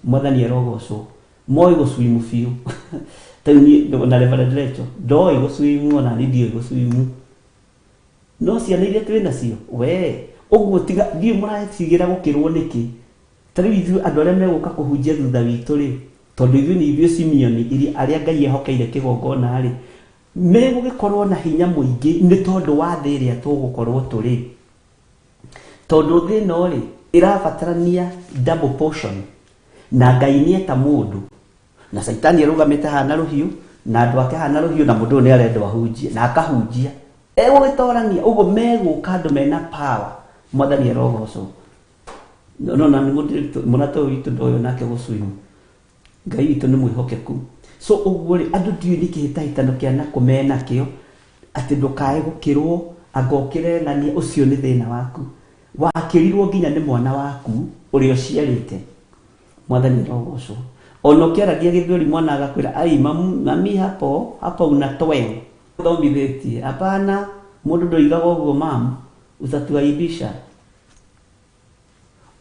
mwathani arogocwo moĩ gũswim biũ tarĩu na Reverend Rachel ndoĩ gũswim ona niĩ ndiũĩ gũswim no ciana iria twĩ nacio we ũguo tiga ndiũ mũracigĩra gũkĩrwo nĩkĩ tarĩu ithuĩ andũ arĩa megũka kũhunjia thutha witũ rĩ tondũ ithuĩ nĩ ithuĩ Simeoni arĩa Ngai ehokeire kĩgongona rĩ megũgĩkorwo na hinya mũingĩ nĩ tondũ wa thĩ ĩrĩa tũgũkorwo tũrĩ tondũ thĩ ĩno rĩ ĩrabatarania double portion na Ngai nĩeta mũndũ na Saitani arũgamĩte haha na rũhiũ na andũ ake haha na rũhiũ na mũndũ ũyũ nĩ arenda ahunjie na akahunjia egũgĩtorania ũguo megũka andũ mena power mwathani arogocwo no na mũrata ũyũ witũ ndoĩ nake gũswimu Ngai witũ nĩ mwĩhokeku so ũguo rĩ andũ ndiũĩ nĩ kĩhĩtahĩtano kĩa na kũmena kĩo atĩ ndũkae gũkĩrwo agokĩre ng'ania ũcio nĩ thĩna waku wakĩrirwo nginya nĩ mwana waku ũrĩa ũciarĩte mwathani arogocwo ona ũkĩaragia gĩthweri mwana agakwĩra ai mami hapo unatoa thomithĩtie hapana mũndũ ndoigaga ũguo mamu utatuaibisha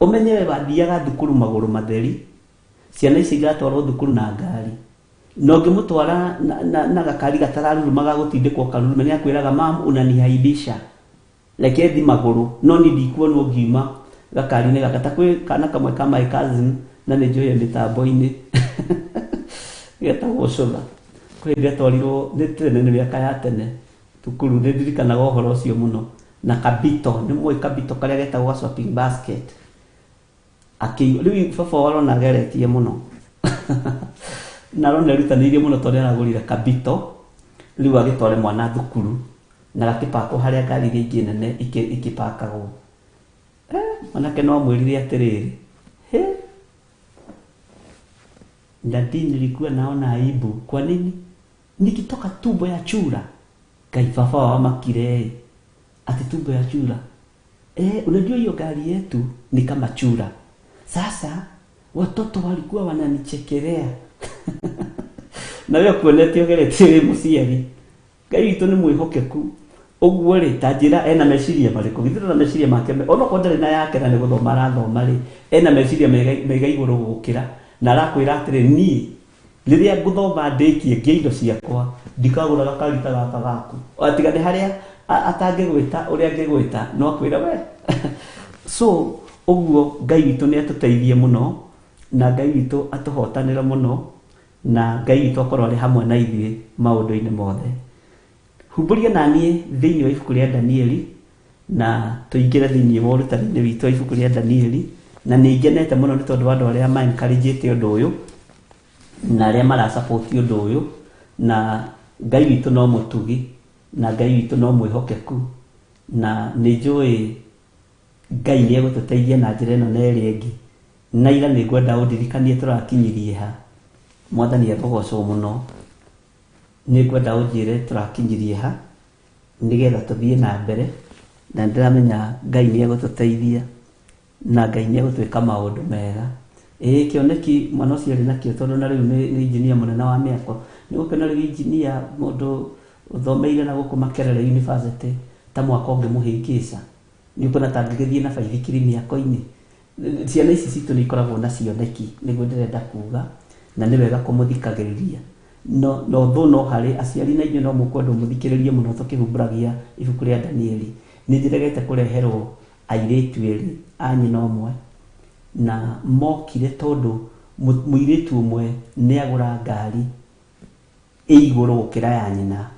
ũmenye we wathiaga thukuru magũrũ matheri ciana ici igatwarwo thukuru na ngari no ngĩmũtwara na gakari gatararuruma gũtindĩkwo karuruma nĩ akwĩraga mamu unaniaibisha reke thi magũrũ no nĩ ndikuonwo ngiuma gakari-inĩ gakata kwĩ kana kamwe ka my cousin na nĩ njũĩ mĩtambo-inĩ getagwo Cũtha kwĩ ngatwarirwo nĩ tene nĩ mĩaka ya tene thukuru nĩ ndirikanaga ũhoro ũcio mũno na kabito nĩ mũĩ kabito karĩa getagwo shopping basket rĩu baba warona ageretie mũno na rona erutanĩirie mũno tondũ aragũrire kabito rĩu agĩtware mwana thukuru na gakĩpakwo harĩa ngari iria ingĩ nene ikĩpakagwo mwanake no amwĩrire atĩrĩrĩ dadi nilikuwa naona aibu kwa nini nikitoka tumbo ya chura Ngai baba wa makire ati tumbo ya chura unajua hiyo gari yetu ni kama chura. Sasa watoto walikuwa wananichekelea. Na wewe kuonete ogerete musiari. Ngai witũ nĩ mwĩhokeku. Ũguo rĩ ta njĩra ena meciria marĩkũ. Githĩra na meciria make. Ona ko ndarĩ na yake na nĩ gũthoma arathoma rĩ. Ena meciria mega igũrũ gũkĩra. Na arakwĩra atĩrĩ niĩ rĩrĩa ngũthoma ndĩkie ngĩindo ciakwa ndikagũra gakarita gaka gaku. Atiga nĩ harĩa atangĩgwĩta ũrĩa angĩgwĩta no akwĩra we. So ũguo Ngai witũ nĩ atũteithie mũno na Ngai witũ atũhotanĩra mũno na Ngai witũ akorwo arĩ hamwe na ithuĩ maũndũ-inĩ mothe. Humbũria naniĩ thĩinĩ wa ibuku rĩa Danieli na tũingĩre thĩinĩ wa ũrutani-inĩ witũ wa ibuku rĩa Danieli na nĩ ngenete mũno nĩ tondũ andũ arĩa ma-encourage ũndũ ũyũ na arĩa mara-support ũndũ ũyũ na Ngai witũ no mũtugi na Ngai witũ no mwĩhokeku na nĩ njũĩ Ngai nĩ egũtũteithia na njĩra ĩno na ĩrĩa ĩngĩ. Na ira nĩ ngwenda ũndirikanie tũrakinyirie ha. Mwathani agocwo mũno. Nĩ ngwenda ũnjĩre tũrakinyirie ha nĩgetha tũthiĩ na mbere na ndĩramenya Ngai nĩ egũtũteithia na Ngai nĩ egũtwĩka maũndũ mega. Kĩoneki mwana ũcio arĩ nakĩo tondũ na rĩu nĩ injinia mũnene wa mĩako. Nĩ gũkena rĩu injinia mũndũ ũthomeire na gũkũ Makerere University ta mwaka ũngĩmũhĩngĩca. Nĩ ũkona ta angĩgĩthiĩ na baithikiri mĩako-inĩ. Ciana ici citũ nĩ ikoragwo na cioneki nĩguo ndĩrenda kuga na nĩ wega kũmũthikagĩrĩria. No harĩ aciari na inyuĩ no mũkwenda mũthikĩrĩrie mũno tũkĩhumbũragia ibuku rĩa Danieli. Nĩ njĩrĩgĩte kũreherwo airĩtu erĩ a nyina ũmwe na mokire tondũ mũirĩtu ũmwe nĩ agũra ngari igũrũ gũkĩra ya nyina.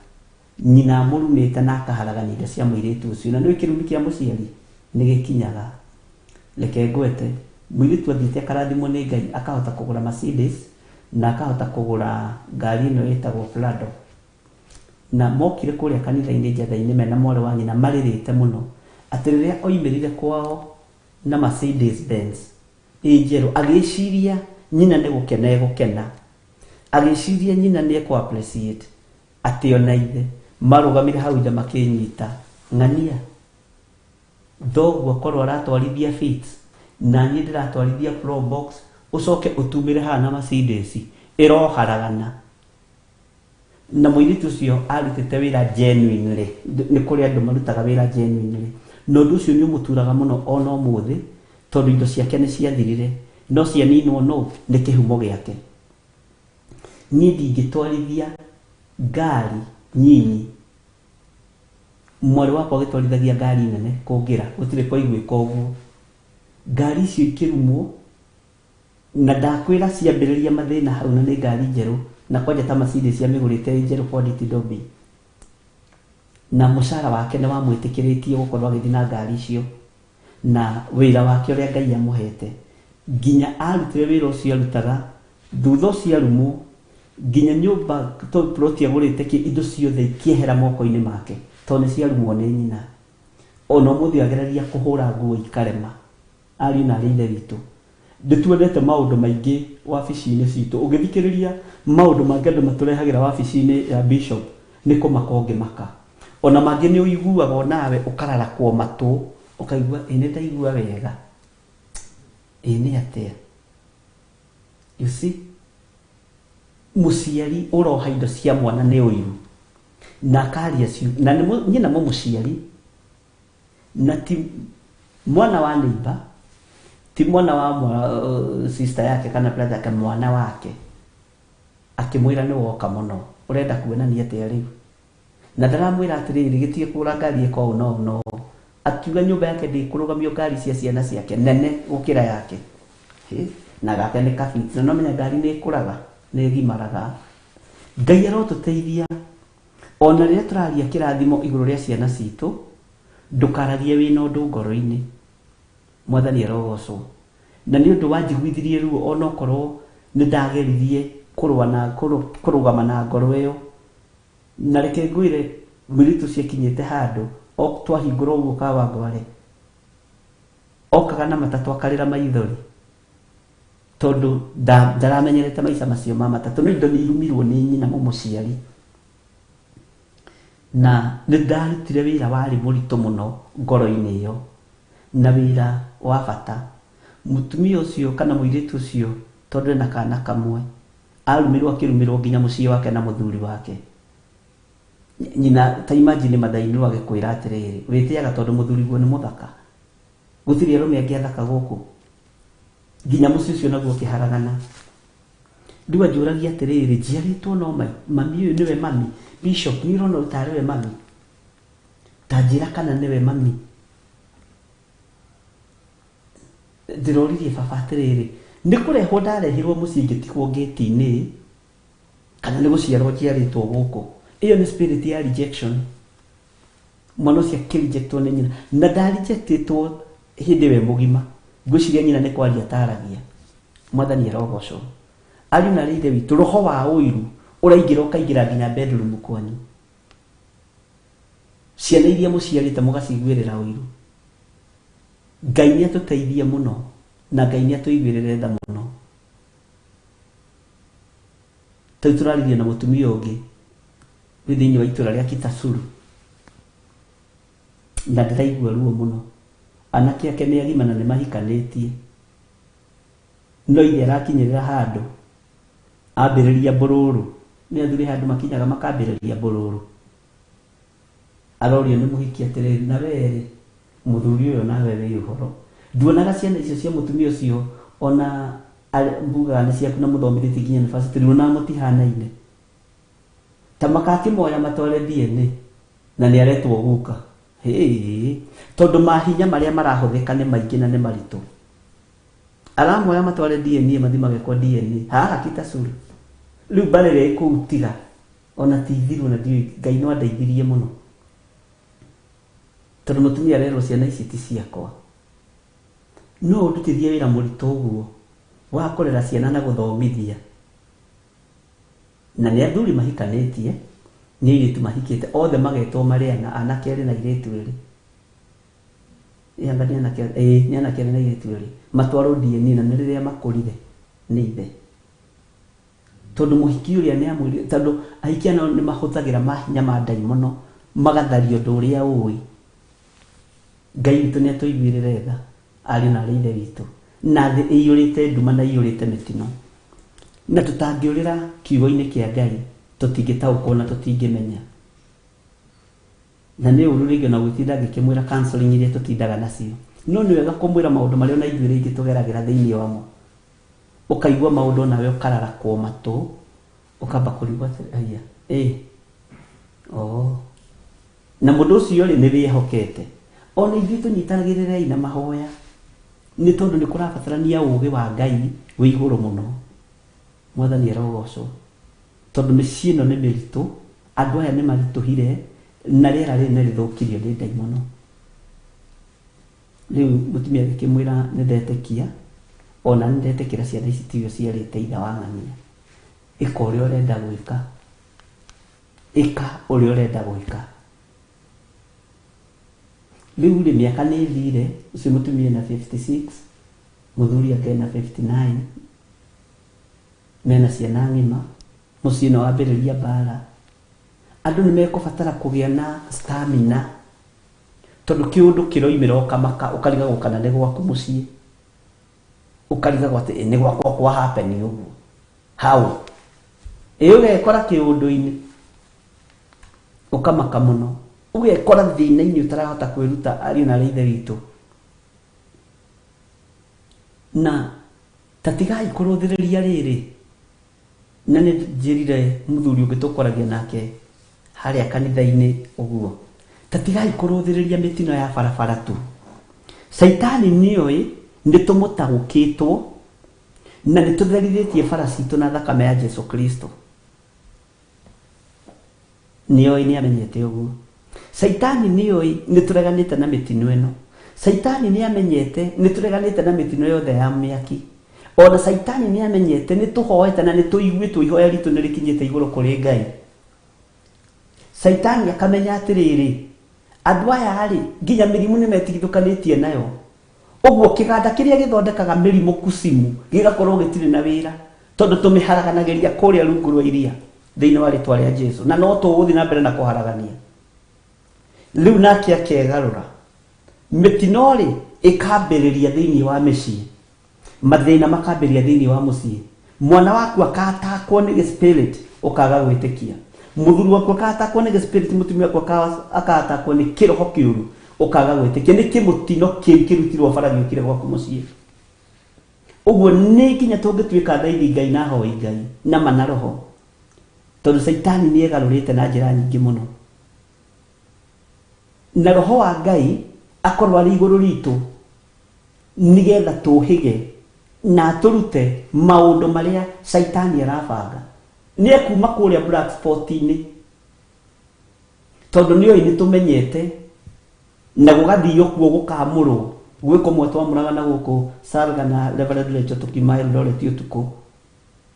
Nyina amũrumĩte na akaharagania indo cia mũirĩtu ũcio na nĩ kĩrumi kĩa mũciari nĩ gĩkinyaga. Reke ngwete mũirĩtu athiĩte akarathimwo nĩ Ngai akahota kũgũra Mercedes na akahota kũgũra ngari ĩno ĩtagwo Prado. Na mokire kũrĩa kanitha-inĩ njatha-inĩ mena mwarĩ wa nyina marĩrĩte mũno atĩ rĩrĩa oimĩrire kwao na Mercedes Benz njerũ agĩciria nyina nĩ gũkena agĩciria nyina nĩ ekũ appreciate atĩ ona ithe marũgamire hau nja makĩnyita ng'ania thoguo korwo aratwarithia Fitz na niĩ ndĩratwarithia Probox ucoke utumire hana Mercedes iroharagana na mũirĩtu ũcio arutĩte wĩra genuinely. Nĩ kũrĩ andũ marutaga wĩra genuinely no ũndũ ũcio nĩ ũmũturaga mũno ona ũmũthĩ tondũ indo ciake nĩ ciathirire no cianinwo no nĩ kĩhumo gĩake. Niĩ ndingĩtwarithia ngari nyinyi mwarĩ wakwa agĩtwarithagia ngari nene kũngĩra gũtirĩ kwa igwĩka ũguo. Ngari icio ikĩrumwo na ndakwĩra ciambĩrĩria mathĩna hau na nĩ ngari njerũ na kwanja ta Mercedes amĩgũrĩte njerũ Ford T-Dobby na mũcara wake nĩ wamwĩtĩkĩrĩtie gũkorwo agĩthiĩ na ngari icio na wĩra wake ũrĩa Ngai amũhete nginya arutire wĩra ũcio arutaga thutha ũcio arumwo nginya nyũmba ploti agũrĩte indo ciothe ikĩehera moko-inĩ make tondũ nĩ ciarumwo nĩ nyina. Ona ũmũthĩ ageragia kũhũra nguo ikarema. Ariũ na arĩ ithe witũ ndĩtuonete maũndũ maingĩ wabici-inĩ citũ. Ũngĩthikĩrĩria maũndũ mangĩ andũ matũrehagĩra wabici-inĩ ya Bishop nĩ kũmaka ũngĩmaka. Ona mangĩ nĩ ũiguaga onawe ũkararakwo matũ ũkaigua nĩ ndaigua wega nĩ atĩa. You see mũciari ũroha indo cia mwana nĩ ũiru na akaria cio na nyina mũciari na ti mwana wa neighbor ti mwana wa sister yake kana brother yake mwana wake akĩmwĩra nĩ woka mũno ũrenda kuonania atĩa rĩu na ndaramwĩra atĩrĩrĩ gĩtige kũgũra ngari ĩko no akiuga nyũmba yake ndĩkũrũgamio ngari cia ciana ciake nene gũkĩra yake na gake nĩ kabiti na nomenya ngari nĩ ĩkũraga nĩ ĩgimaraga. Ngai arotũteithia ona rĩrĩa tũraria kĩrathimo igũrũ rĩa ciana citũ ndũkaragie wĩna ũndũ ngoro-inĩ. Mwathani arogocwo na nĩ ũndũ wanjiguithirie ruo ona okorwo nĩ ndageririe kũrũgama na ngoro ĩyo na reke ngwĩre mũirĩtu ũcio akinyĩte handũ o twahingũra ũguo Kawangware okaga na matatũ akarĩra maithori tondũ ndaramenyerete maica macio ma matatũ nĩ indo nĩ irumirwo nĩ nyina mũciari na nĩ ndarutire wĩra warĩ mũritũ mũno ngoro-inĩ ĩyo na wira wa bata mutumia ucio kana muiritu ucio tondu na kana kamwe arumirwo akirumirwo nginya muciĩ wake na muthuri wake nyina ta imagine mathainĩ agĩkwĩra atĩrĩrĩ wĩtĩaga tondu muthuri guo nĩ muthaka gũtirĩ arũme angĩ athaka gũkũ nginya muciĩ ucio naguo kĩharagana ndiwa njũragia atĩrĩrĩ njiarĩtwo no mami ũyũ nĩwe mami bishop nĩ ũrona ũtarĩ we mami ta njĩra kana nĩwe mami ndĩroririe baba atĩrĩrĩ nĩ kũrehwo ndarehirwo mũciĩ ngĩtigwo ngĩti-inĩ kana nĩ gũciarwo njiarĩtwo gũkũ iyo nĩ spirit ya rejection mwana ũcio akĩrejectwo nĩ nyina na ndarejectĩtwo hĩndĩ we mũgima ngwĩciria nyina nĩ kwaria ataragia mwathani arogocwo ariũ na ithe witũ roho wa ũiru ũraingĩra ũkaingĩra nginya bedroom kwanyu ciana iria mũciarĩte mũgaciguĩrĩra ũiru Ngai nĩ atũteithie mũno na Ngai nĩ atũiguĩrĩre tha mũno tau tũraririe na mũtumia ũngĩ thĩinĩ wa itũra rĩa Kitasuru na ndĩraigua ruo mũno anake ake nĩ agima na nĩ mahikanĩtie no ithe arakinyĩrĩra handũ ambĩrĩria mbũrũrũ nĩ athuri handũ makinyaga makambĩrĩria mbũrũrũ arorio nĩ mũhiki atĩrĩrĩ na were muthuri ũyũ nawe wĩ ũhoro nduonaga ciana icio cia mũtumia ũcio ona mbuga nĩ ciaku na mũthomithĩtie nginya university rĩu na mũtihanaine ta makakĩmoya matware DNA na nĩ aretwo gũka tondũ mahinya marĩa marahũthĩka nĩ maingĩ na nĩ maritũ aramoya matware DNA mathi magekwo DNA haha Kitasuru rĩu barere ĩkũutiga ona tithiru na Ngai no andeithirie mũno tondũ mũtumia arerwo ciana ici ti ciakwa no ũrutithie wĩra mũritũ ũguo wa kũrera ciana na gũthomithia na nĩ athuri mahikanĩtie nĩ airĩtu mahikĩte othe magetwo marĩana anake erĩ na airĩtu erĩ nĩ anake erĩ na airĩtu erĩ matwarwo DNA na nĩ rĩrĩa makũrire nĩ ithe tondũ mũhiki ũrĩa nĩ amwĩrire tondũ ahiki nao nĩ mahũthagĩra mahinya ma ndaimono magathario ũndũ ũrĩa ũĩ Ngai witũ nĩ atũiguĩrĩre tha ariũ na ithe witũ na thĩ ĩiyũrĩte nduma na ĩiyũrĩte mĩtino na tũtangĩũrĩra kiugo-inĩ kĩa Ngai tũtingĩtaũkwo na tũtingĩmenya na nĩ ũru rĩngĩ na gwĩtinda ngĩkĩmwĩra counseling iria tũtindaga nacio no nĩ wega kũmwĩra maũndũ marĩa ona ithuĩ rĩngĩ tũgeragĩra thĩinĩ wamo ũkaigua maũndũ nawe ũkararakwo matũ ũkamba kũrigwo aya na mũndũ ũcio rĩ nĩ wĩhokete ona ithuĩ tũnyitanagĩrĩrei na mahoya nĩ tondũ nĩ kũrabatarania ũũgĩ wa Ngai wĩ igũrũ mũno mwathani arogocwo tondũ mĩciĩ ĩno nĩ mĩritũ andũ aya nĩ maritũhire na rĩera rĩrĩ nĩ rĩthũkirio nĩ ndaimono rĩu mũtumia akĩmwĩra nĩ ndetĩkia ona nĩ ndetĩkĩra ciana ici tiyo ciarĩte itha wa ng'ania ĩka ũrĩa ũrenda gwĩka ĩka ũrĩa ũrenda gwĩka rĩu rĩ mĩaka nĩ ĩthire ũcio mũtumia na 56 mũthuri ake na 59 mena ciana ng'ima mũciĩ no wambĩrĩria mbara andũ nĩ mekũbatara kũgĩa na stamina tondũ kĩũndũ kĩroimĩra ũkamaka ũkarigagwo kana nĩ gwaku mũciĩ ũkarigagwo atĩ nĩ gwakwa kwa happen ũguo hau ũgekora kĩũndũ-inĩ ũkamaka mũno ũgekora thĩna-inĩ ũtarahota kwĩruta ariũ na ithe witũ na tatigai kũrũthĩrĩria rĩrĩ na nĩ njĩrire mũthuri ũngĩ tũkoragia nake harĩa kanitha-inĩ ũguo tatigai kũrũthĩrĩria mĩtino ya barabara tu Saitani nĩoĩ nĩ tũmũtaũkĩtwo na nĩ tũtherithĩtie bara citũ na thakame ya Jesu Kristo nĩoĩ nĩ amenyete ũguo Saitani nĩoĩ nĩ tũreganĩte na mĩtino ĩno Saitani nĩ amenyete nĩ tũreganĩte na mĩtino yothe ya mĩaki ona Saitani nĩ amenyete nĩ tũhoete na nĩ tũiguĩtwo ihoya ritũ nĩ rĩkinyĩte igũrũ kũrĩ Ngai Saitani akamenya atĩrĩrĩ andũ aya rĩ nginya mĩrimũ nĩ metigithũkanĩtie nayo ũguo kĩganda kĩrĩa gĩthondekaga mĩrimũ kusimu gĩgakorwo gĩtirĩ na wĩra tondũ tũmĩharaganagĩria kũrĩa rungu rwa iria thĩinĩ wa rĩtwa rĩa Jesu na no tũgũthiĩ na mbere na kũharagania rĩu nake akegarũra mĩtino rĩ ikambĩrĩria thĩinĩ wa mĩciĩ, mathĩna makambĩrĩria thĩinĩ wa mũciĩ, mwana waku akatakwo nĩ spirit ũkaga gwĩtĩkia, mũthuri waku akatakwo nĩ spirit, mũtumia waku akatakwo nĩ kĩroho kĩũru ũkaga gwĩtĩkia, nĩ kĩmũtino kĩu kĩrutirwo bara gĩũkire gwaku mũciĩ. Ũguo nĩ nginya tũngĩtuĩka thaithi Ngai na hoi Ngai na mana roho, tondũ Saitani nĩ egarũrĩte na njĩra nyingĩ mũno, na roho wa Ngai akorwo arĩ igũrũ ritũ nigetha tũhĩge na tũrute maũndũ marĩa Saitani arabanga. Nĩ ekuma kũrĩa black spot-inĩ, tondũ nĩoĩ nĩ tũmenyete na gũgathiĩ kuo gũkamũrwo gwĩko mwe twamũraga na gũkũ Salga na Reverend Lecho tukimae Eldoret ũtukũ,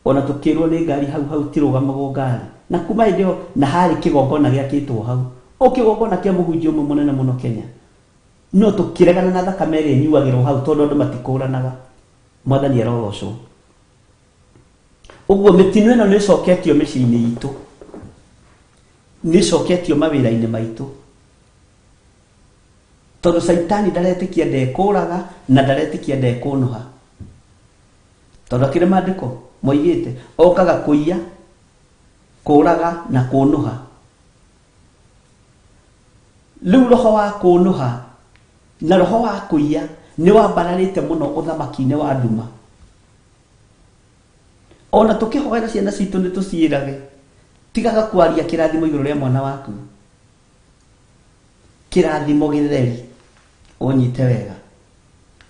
ona tukĩrwo nĩ ngari hau tirũgamagwo ngari, na kuma hĩndĩ ĩyo na harĩ kĩgongona gĩakĩtwo hau, o kĩgongona kĩa mũhunjia ũmwe mũnene mũno Kenya, no tũkĩregana na thakame ĩrĩa ĩnyuagĩrwo hau tondũ andũ matikũranaga. Mwathani arogocwo. Ũguo mĩtino ĩno nĩ ĩcoketio mĩciĩ-inĩ itũ, nĩ ĩcoketio mawĩra-inĩ maitũ, tondũ Saitani ndaretĩkia ndekũraga na ndaretĩkia ndekũnũha, tondũ akĩrĩ maandĩko moigĩte okaga kũiya, kũraga na kũnũha. Rĩu roho wa kũnũha na roho wa kũiya nĩ wambararĩte mũno ũthamaki-inĩ wa nduma. Ona tũkĩhoera ciana citũ nĩ tũciĩrage tigaga kwaria kĩrathimo igũrũ rĩa mwana waku, kĩrathimo gĩtheri ũnyite wega,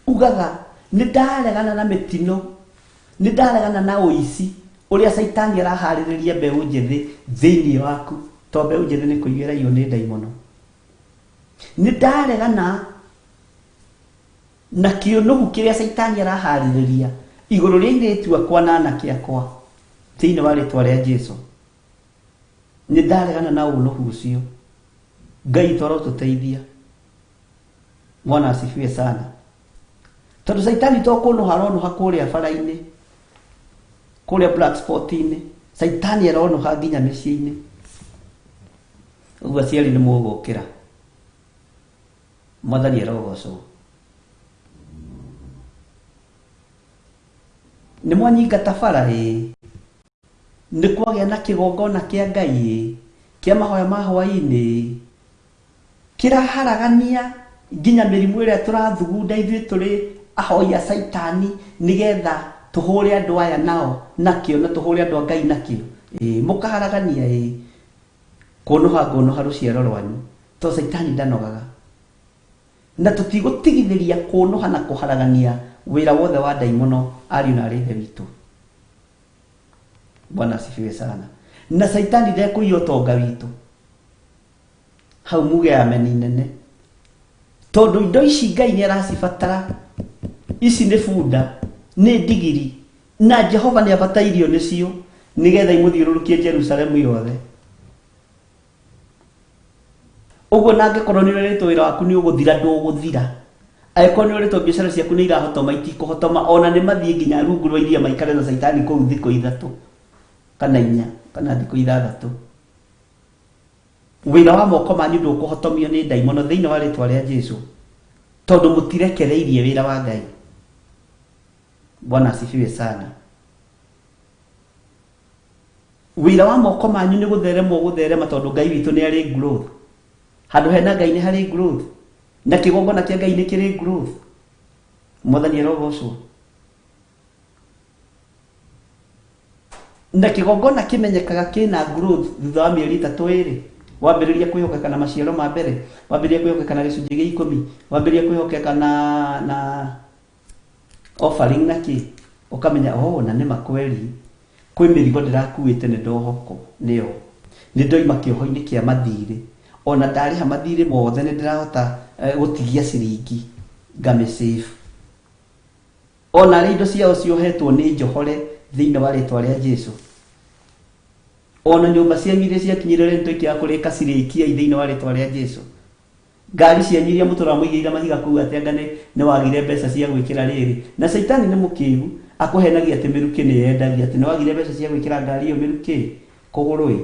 ugaga nĩ ndaregana na mĩtino, nĩ ndaregana na ũici ũrĩa Saitani araharĩrĩria mbeũ njĩthĩ thĩinĩ waku, tondũ mbeũ njĩthĩ nĩ kũiyũrĩrwo nĩ ndaimono. Nĩ ndaregana na kĩũnũhu kĩrĩa Saitani araharĩrĩria igũrũ rĩa airĩtu akwa na anake akwa thĩinĩ wa rĩtwa rĩa Jesũ. Nĩ ndaregana na ũnũhu ũcio. Ngai toro tũteithia. Bwana asifiwe sana. Tondũ Saitani to kũnũha aronũha kũrĩa bara-inĩ, kũrĩa black spot-inĩ, Saitani aronũha nginya mĩciĩ-inĩ. Ũguo aciari nĩ mũgũkĩra. Mwathani arogocwo. Nĩ mwanyingata bara nĩ kwagĩa na kĩgongona kĩa Ngai kĩa mahoya ma hwaĩ-inĩ kĩraharagania nginya mĩrimũ ĩrĩa tũrathugunda ithuĩ tũrĩ ahoi a Saitani nĩgetha tũhũre andũ aya nao nakĩo na tũhũre andũ a Ngai nakĩo. Mũkaharagania kũnũha rũciaro rwanyu, tondũ Saitani ndanogaga, na tũtigũtigithĩria kũnũha na kũharagania wĩra wothe wa ndaimono ariũ na arĩ witũ. Bwana asifiwe sana. Na Saitani ndekũiya ũtonga witũ, hau muge ameni nene, tondũ indo ici Ngai nĩ aracibatara. Ici nĩ bunda, nĩ ndigiri, na Jehova nĩ abatairio nĩcio nĩgetha imũthiũrũrũkie Jerusalemu yothe. Ũguo na angĩkorwo nĩ ũrĩtwo wĩra waku nĩ ũgũthira ndũgũthira, angĩkorwo nĩ ũrĩtwo biacara ciaku nĩ irahotoma itikũhotoma, ona nĩ mathiĩ nginya rungu rwa iria maikare na Saitani kũu thikũ 3 kana 4 kana thikũ 6, wĩra wa moko manyu ndũkũhotomio nĩ ndaimono thĩinĩ wa rĩtwa rĩa Jesũ, tondũ mũtirekereirie wĩra wa Ngai. Bwana asifiwe sana. Wĩra wa moko manyu nĩ gũtherema tondũ Ngai witũ nĩ arĩ growth. Handũ hena Ngai nĩ harĩ growth, na kĩgongona kĩa Ngai nĩ kĩrĩ growth. Mwathani arogocwo. Na kĩgongona kĩmenyekaga kĩna growth thutha wa mĩeri 3 wambĩrĩria kwĩhokeka na maciaro ma mbere, wambĩrĩria kwĩhokeka na gĩcunjĩ gĩa 10, wambĩrĩria kwĩhokeka na offering naki, ukamenya na nĩ makweli kwĩ mĩrigo ndĩrakuĩte nĩ ndohoko nĩyo, nĩ ndoima kĩoho-inĩ kĩa mathirĩ, ona ndarĩha mathirĩ mothe nĩ ndĩrahota gũtigia ciringi ngamĩsave, ona rĩ indo ciao ciohetwo nĩ njohore thĩinĩ wa rĩtwa rĩa Jesũ, ona nyũmba cianyu iria ciakinyire rĩntũ ikia kũrĩka cirĩkia thĩinĩ wa rĩtwa rĩa Jesũ, ngari cianyu iria mũtũra mũigĩire mahiga kũu atĩ nĩ wagire mbeca cia gwĩkĩra rĩrĩ, na Saitani nĩ mũkĩgu akũhenagia atĩ mĩrukĩ nĩ yendagia atĩ nĩ wagire mbeca cia gwĩkĩra ngari ĩyo mĩrukĩ kũgũrũ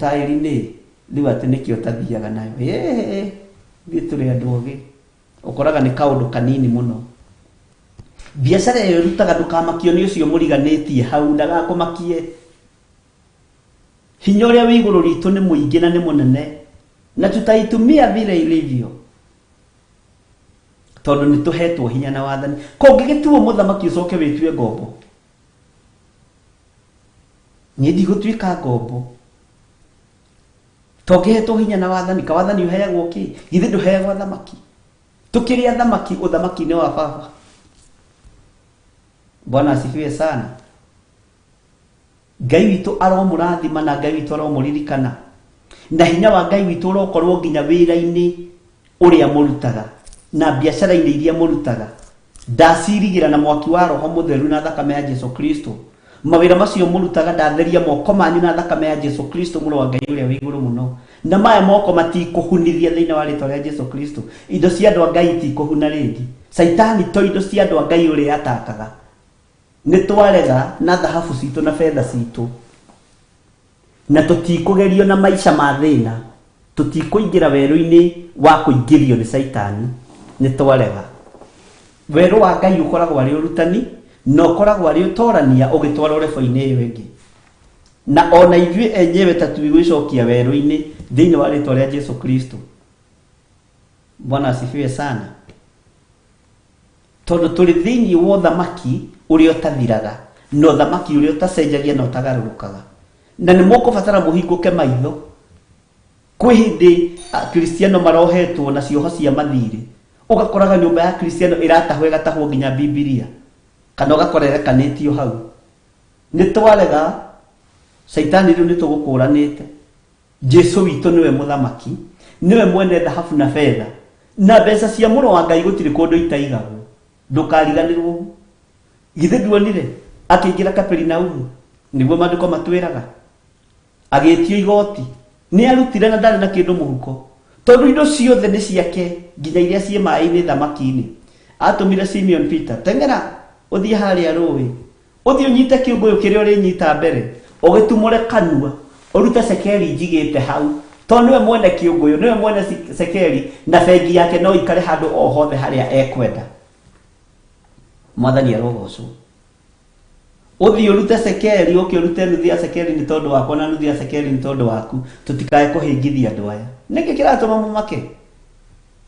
taĩri-inĩ, rĩu atĩ nĩkĩo tathiaga nayo. Thiĩ tũrĩ andũ ogĩ, ukoraga ni kaundu kanini muno. Biashara yo rutaga ndukamakio ni ucio muriganitie hau ndagakumakie. Hinya uria wi iguru ritu ni muingi na ni munene, na tutaitumia vile ilivyo, tondu ni tuhetwo hinya na wathani. Kungigituo muthamaki ucoke witue ngombo, ni ndigutwika ngombo togehetwo hinya na wathani. Ka wathani uheagwo ki? Githi nduheagwo thamaki. Tukiria thamaki, uthamaki ni wa baba. Bwana asifiwe sana. Ngai witu aromurathima na Ngai witu aromuririkana, na hinya wa Ngai witu urokorwo nginya wira-ini uria murutaga na biashara-ini iria murutaga. Ndacirigira na mwaki wa Roho Mutheru na thakame ya Jesu Kristo. Mawira macio murutaga ndatheria moko manyu na thakame ya Jesu Kristo muro wa Ngai uria wi iguru muno. Na maya moko matikuhunithia thiini wa ritwa ria Jesu Kristo. Indo cia andu a Ngai tikuhuna ringi. Saitani to indo cia andu a Ngai uria atakaga. Nitwarega na dhahabu citu na fedha citu, na tutikugerio na maisha ma thina, tutikuingira weru-ini wa kuingirio ni Saitani. Nitwarega weru wa Ngai ukoragwo ari urutani, no ukoragwo ari utorania ugitwara urebo-ini iyo ingi, na ona ithue enyewe tatuigwicokia weru-ini thiini wa ritwa ria Jesu Kristo. Bwana asifiwe sana. Tondu turi thiini wa thamaki uria utathiraga, no thamaki uria utacenjagia na utagarurukaga, na ni mukubatara muhinguke maitho. Kwi hindi Kristiano marohetwo na cioho cia mathiri, ugakoraga nyumba ya Kristiano iratahwo igatahwo nginya Biblia, kana ugakorerekanitio hau. Nitwarega Saitani riu nitugukuranite. Jesu witu niwe muthamaki, niwe mwene dhahabu na fedha, na mbeca cia muro wa Ngai gutiri kundu itaigagwo. Ndukariganirwo. Githe duonire akiingira Kaperinaumu, niguo maandiko matwiraga agitio igoti, ni arutire na ndari na kindu muhuko, tondu indo ciothe ni ciake, nginya iria cie mai-ini thamaki-ini. Atumire Simeon Peter, tengera uthie haria ruwi, uthie unyite kiunguyu kiria uri nyita mbere, ugitumure kanua, urute sekeri njigite hau, tondu niwe mwene kiunguyu, niwe mwene sekeri, na bengi yake no ikare handu o hothe haria ekwenda. Mwathani arogocwo. Uthie urute sekeri, urute nuthu ya sekeri ni tondu wakwa na nuthu ya sekeri ni tondu waku, tutikae kuhingithia andu aya. Niki kiratuma mumake?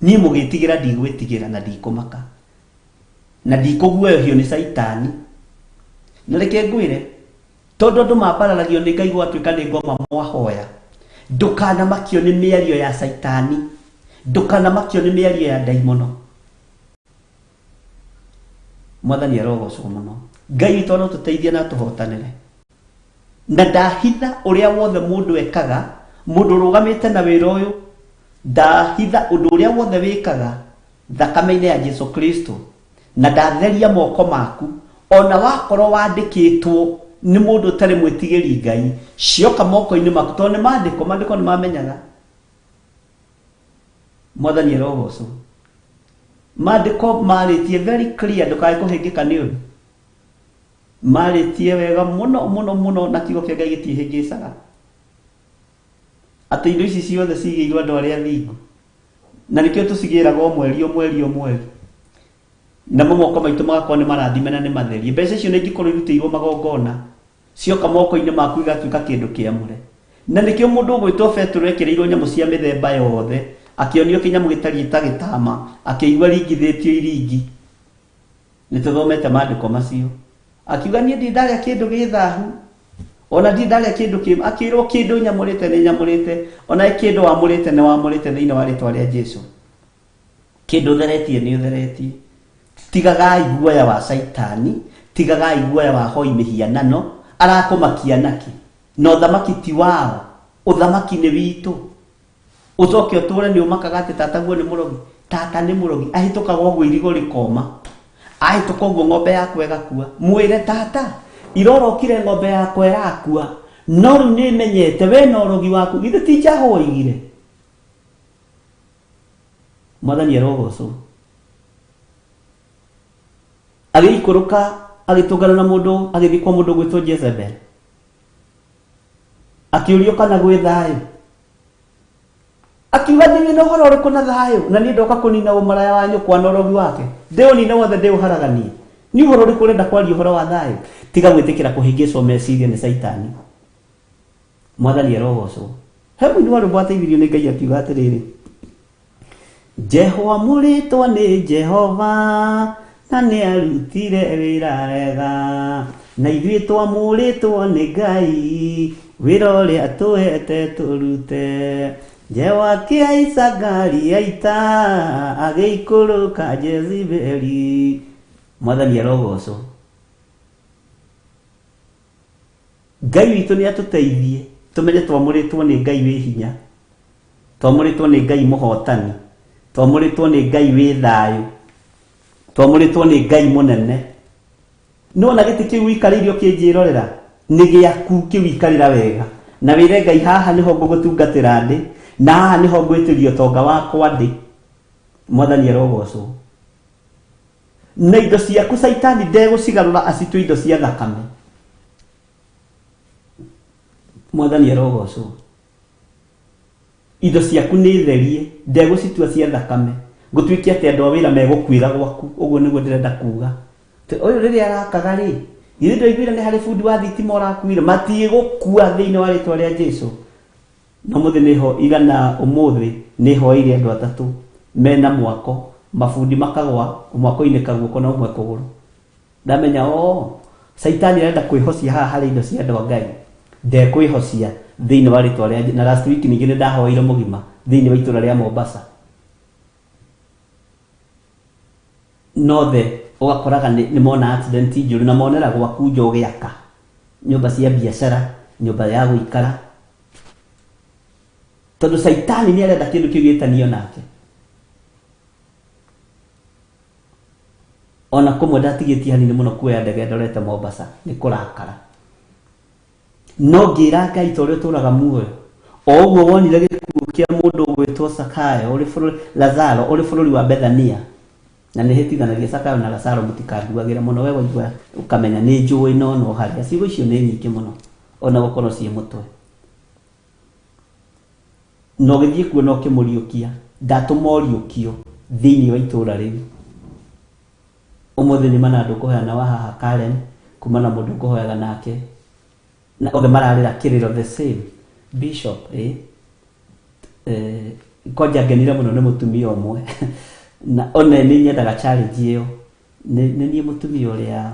Ni mugitigira ndigwitigira na ndikumaka, na ndikuguoyohio ni Saitani. Na reke ngwire, tondu andu mapararagio ni Ngai gwatuika ni ngoma mwahoya, ndukanamakio ni miario ya Saitani, ndukanamakio ni miario ya daimono. Mwathani arogocwo muno. Ngai witu no tuteithie na tuhotanire, na ndahitha uria wothe mundu ekaga, mundu rugamite na wira uyu, ndahitha undu uria wothe wikaga thakame-ini ya Jesu Kristo, na ndatheria moko maku. Ona wakorwo wandikitwo ni mundu utari mwitigiri Ngai, cioka moko-ini maku, tondu ni mandiko ni mamenyaga. Mwathani arogocwo. Mandiko maritie very clear, ndukae kuhingika ni undu maritie wega muno muno muno, na kiugo kia Ngai gitihingicaga ati indo ici ciothe cigirwo andu aria thingu, na nikio tucigiraga o mweri, na moko maitu magakorwo ni marathimena ni matherie. Mbeca icio ni ingikorwo irutirwo magongona, cioka moko-ini maku igatuika kindu kiamure. Na nikio mundu ugwitwo Petro ekireirwo nyamu cia mithemba yothe, akionio kinyamu gitari gitagitama, akiigua ringithitio iringi. Nituthomete maandiko macio, akiuga nie ndindaria kindu githahu, ona ndindaria kindu kim, akirwo kindu nyamurite ni nyamurite, ona kindu wamurite ni wamurite thiini wa ritwa ria Jesu. Kindu theretie ni utheretie. Tigagai guoya wa Saitani, tigagai guoya wa hoi mihianano, arakumakia naki. No thamaki ti wao, uthamaki ni witu. Ucoke uture ni umakaga ati tata guo ni murogi. Tata ni murogi, ahitukaga uguo irigo rikoma, ahituka uguo ng'ombe yakwa igakua. Mwire tata, irorokire ng'ombe yakwa irakua, no riu ni menyete we na urogi waku githe ti njaho igire. Mwathani arogocwo. Agikuruka agitungana na mundu, agithikwa mundu gwitwo Jezebel, akiurio kana gwi thayu. akiuga ndĩ na ũhoro ũrĩkũ na thayũ na niĩ ndoka kũnina ũmaraya wa nyũkwa na ũrogi wake ndĩũnina wothe ndĩũharaganie nĩ ũhoro ũrĩkũ ũrenda kwaria ũhoro wa thayũ tiga gwĩtĩkĩra kũhĩngĩcwo meciria nĩ Saitani. Mwathani arogocwo. He mũini wa rwĩmbo ateithirio nĩ Ngai akiuga atĩrĩrĩ, Jehova mũrĩtwo nĩ Jehova na nĩ arutire wĩra wega na ithuĩ twamũrĩtwo nĩ Ngai wĩra ũrĩa tũhete tũrute. Jehova kĩaica ngari ya ita agĩikũrũka Jezebeli. Mwathani arogocwo. Ngai witũ nĩ atũteithie tũmenye twamũrĩtwo nĩ Ngai wĩ hinya, twamũrĩtwo nĩ Ngai mũhotani, twamũrĩtwo nĩ Ngai wĩ thayũ, twamũrĩtwo nĩ Ngai mũnene. Nĩwona gĩtĩ kĩu ũikarĩire ũkĩnjĩrorera nĩ gĩaku kĩũikarĩra wega na wĩre Ngai haha nĩho ngũgũtungatĩra ndĩ na haha nĩho ngwĩtĩria ũtonga wakwa ndĩ. Mwathani arogocwo. Na indo ciaku Saitani ndegũcigarũra acitue indo cia thakame. Mwathani arogocwo. Indo ciaku nĩ therie ndegũcitua cia thakame gũtuĩke atĩ andũ a wĩra megũkwĩra gwaku. Ũguo nĩguo ndĩrenda kuga. Ũyũ rĩrĩa arakaga rĩ, ithuĩ ndũiguire nĩ harĩ bundi wa thitima ũrakuire matiĩgũkua thĩinĩ wa rĩtwa rĩa Jesũ. No mũthĩ nĩho igana ũmũthĩ nĩhoire andũ atatũ mena mwako mabundi makagwa mwako-inĩ kaguoko na ũmwe kũgũrũ. Ndamenya Saitani arenda kwĩhocia haha harĩ indo cia andũ a Ngai. Ndekwĩhocia thĩinĩ wa rĩtwa rĩa na last week ningĩ nĩndahoire mũgima thĩinĩ wa itũra rĩa Mombasa. Nothe ũgakoraga nĩ mona accident njũru na monera gwaku njo gĩaka, nyũmba cia biacara, nyũmba ya gũikara, tondũ Saitani nĩ arenda kĩndũ kĩu gĩtanio nake. Ona kũmwe ndatigĩtie hanini mũno kuoya ndege ndorete Mombasa nĩ kũrakara. No ngĩra Ngai ta ũrĩa ũtũũraga muoyo o ũguo wonire gĩkuũ kĩa mũndũ ũgwĩtwo Zakayo ũrĩ bũrũri Lazaro ũrĩ bũrũri wa Bethania. Na nĩ hĩtithanagia Zakayo na Lazaro mũtikanduagĩra mũno we waigua ũkamenya nĩ njũĩ no harĩa ciugo icio nĩ nyingĩ mũno ona gũkorwo ciĩ mũtwe. No gĩthiĩ kuo no kĩmũriũkia ndatũma ũriũkio thĩinĩ wa itũũra rĩu. Ũmũthĩ nĩ manandũ kũheana wa haha Karen kuma na mũndũ kũhoyaga nake na othe mararĩra kĩrĩro the same bishop koja ngenire mũno nĩ mũtumia ũmwe na one nĩ nyendaga challenge ĩyo nĩ niĩ mũtumia ũrĩa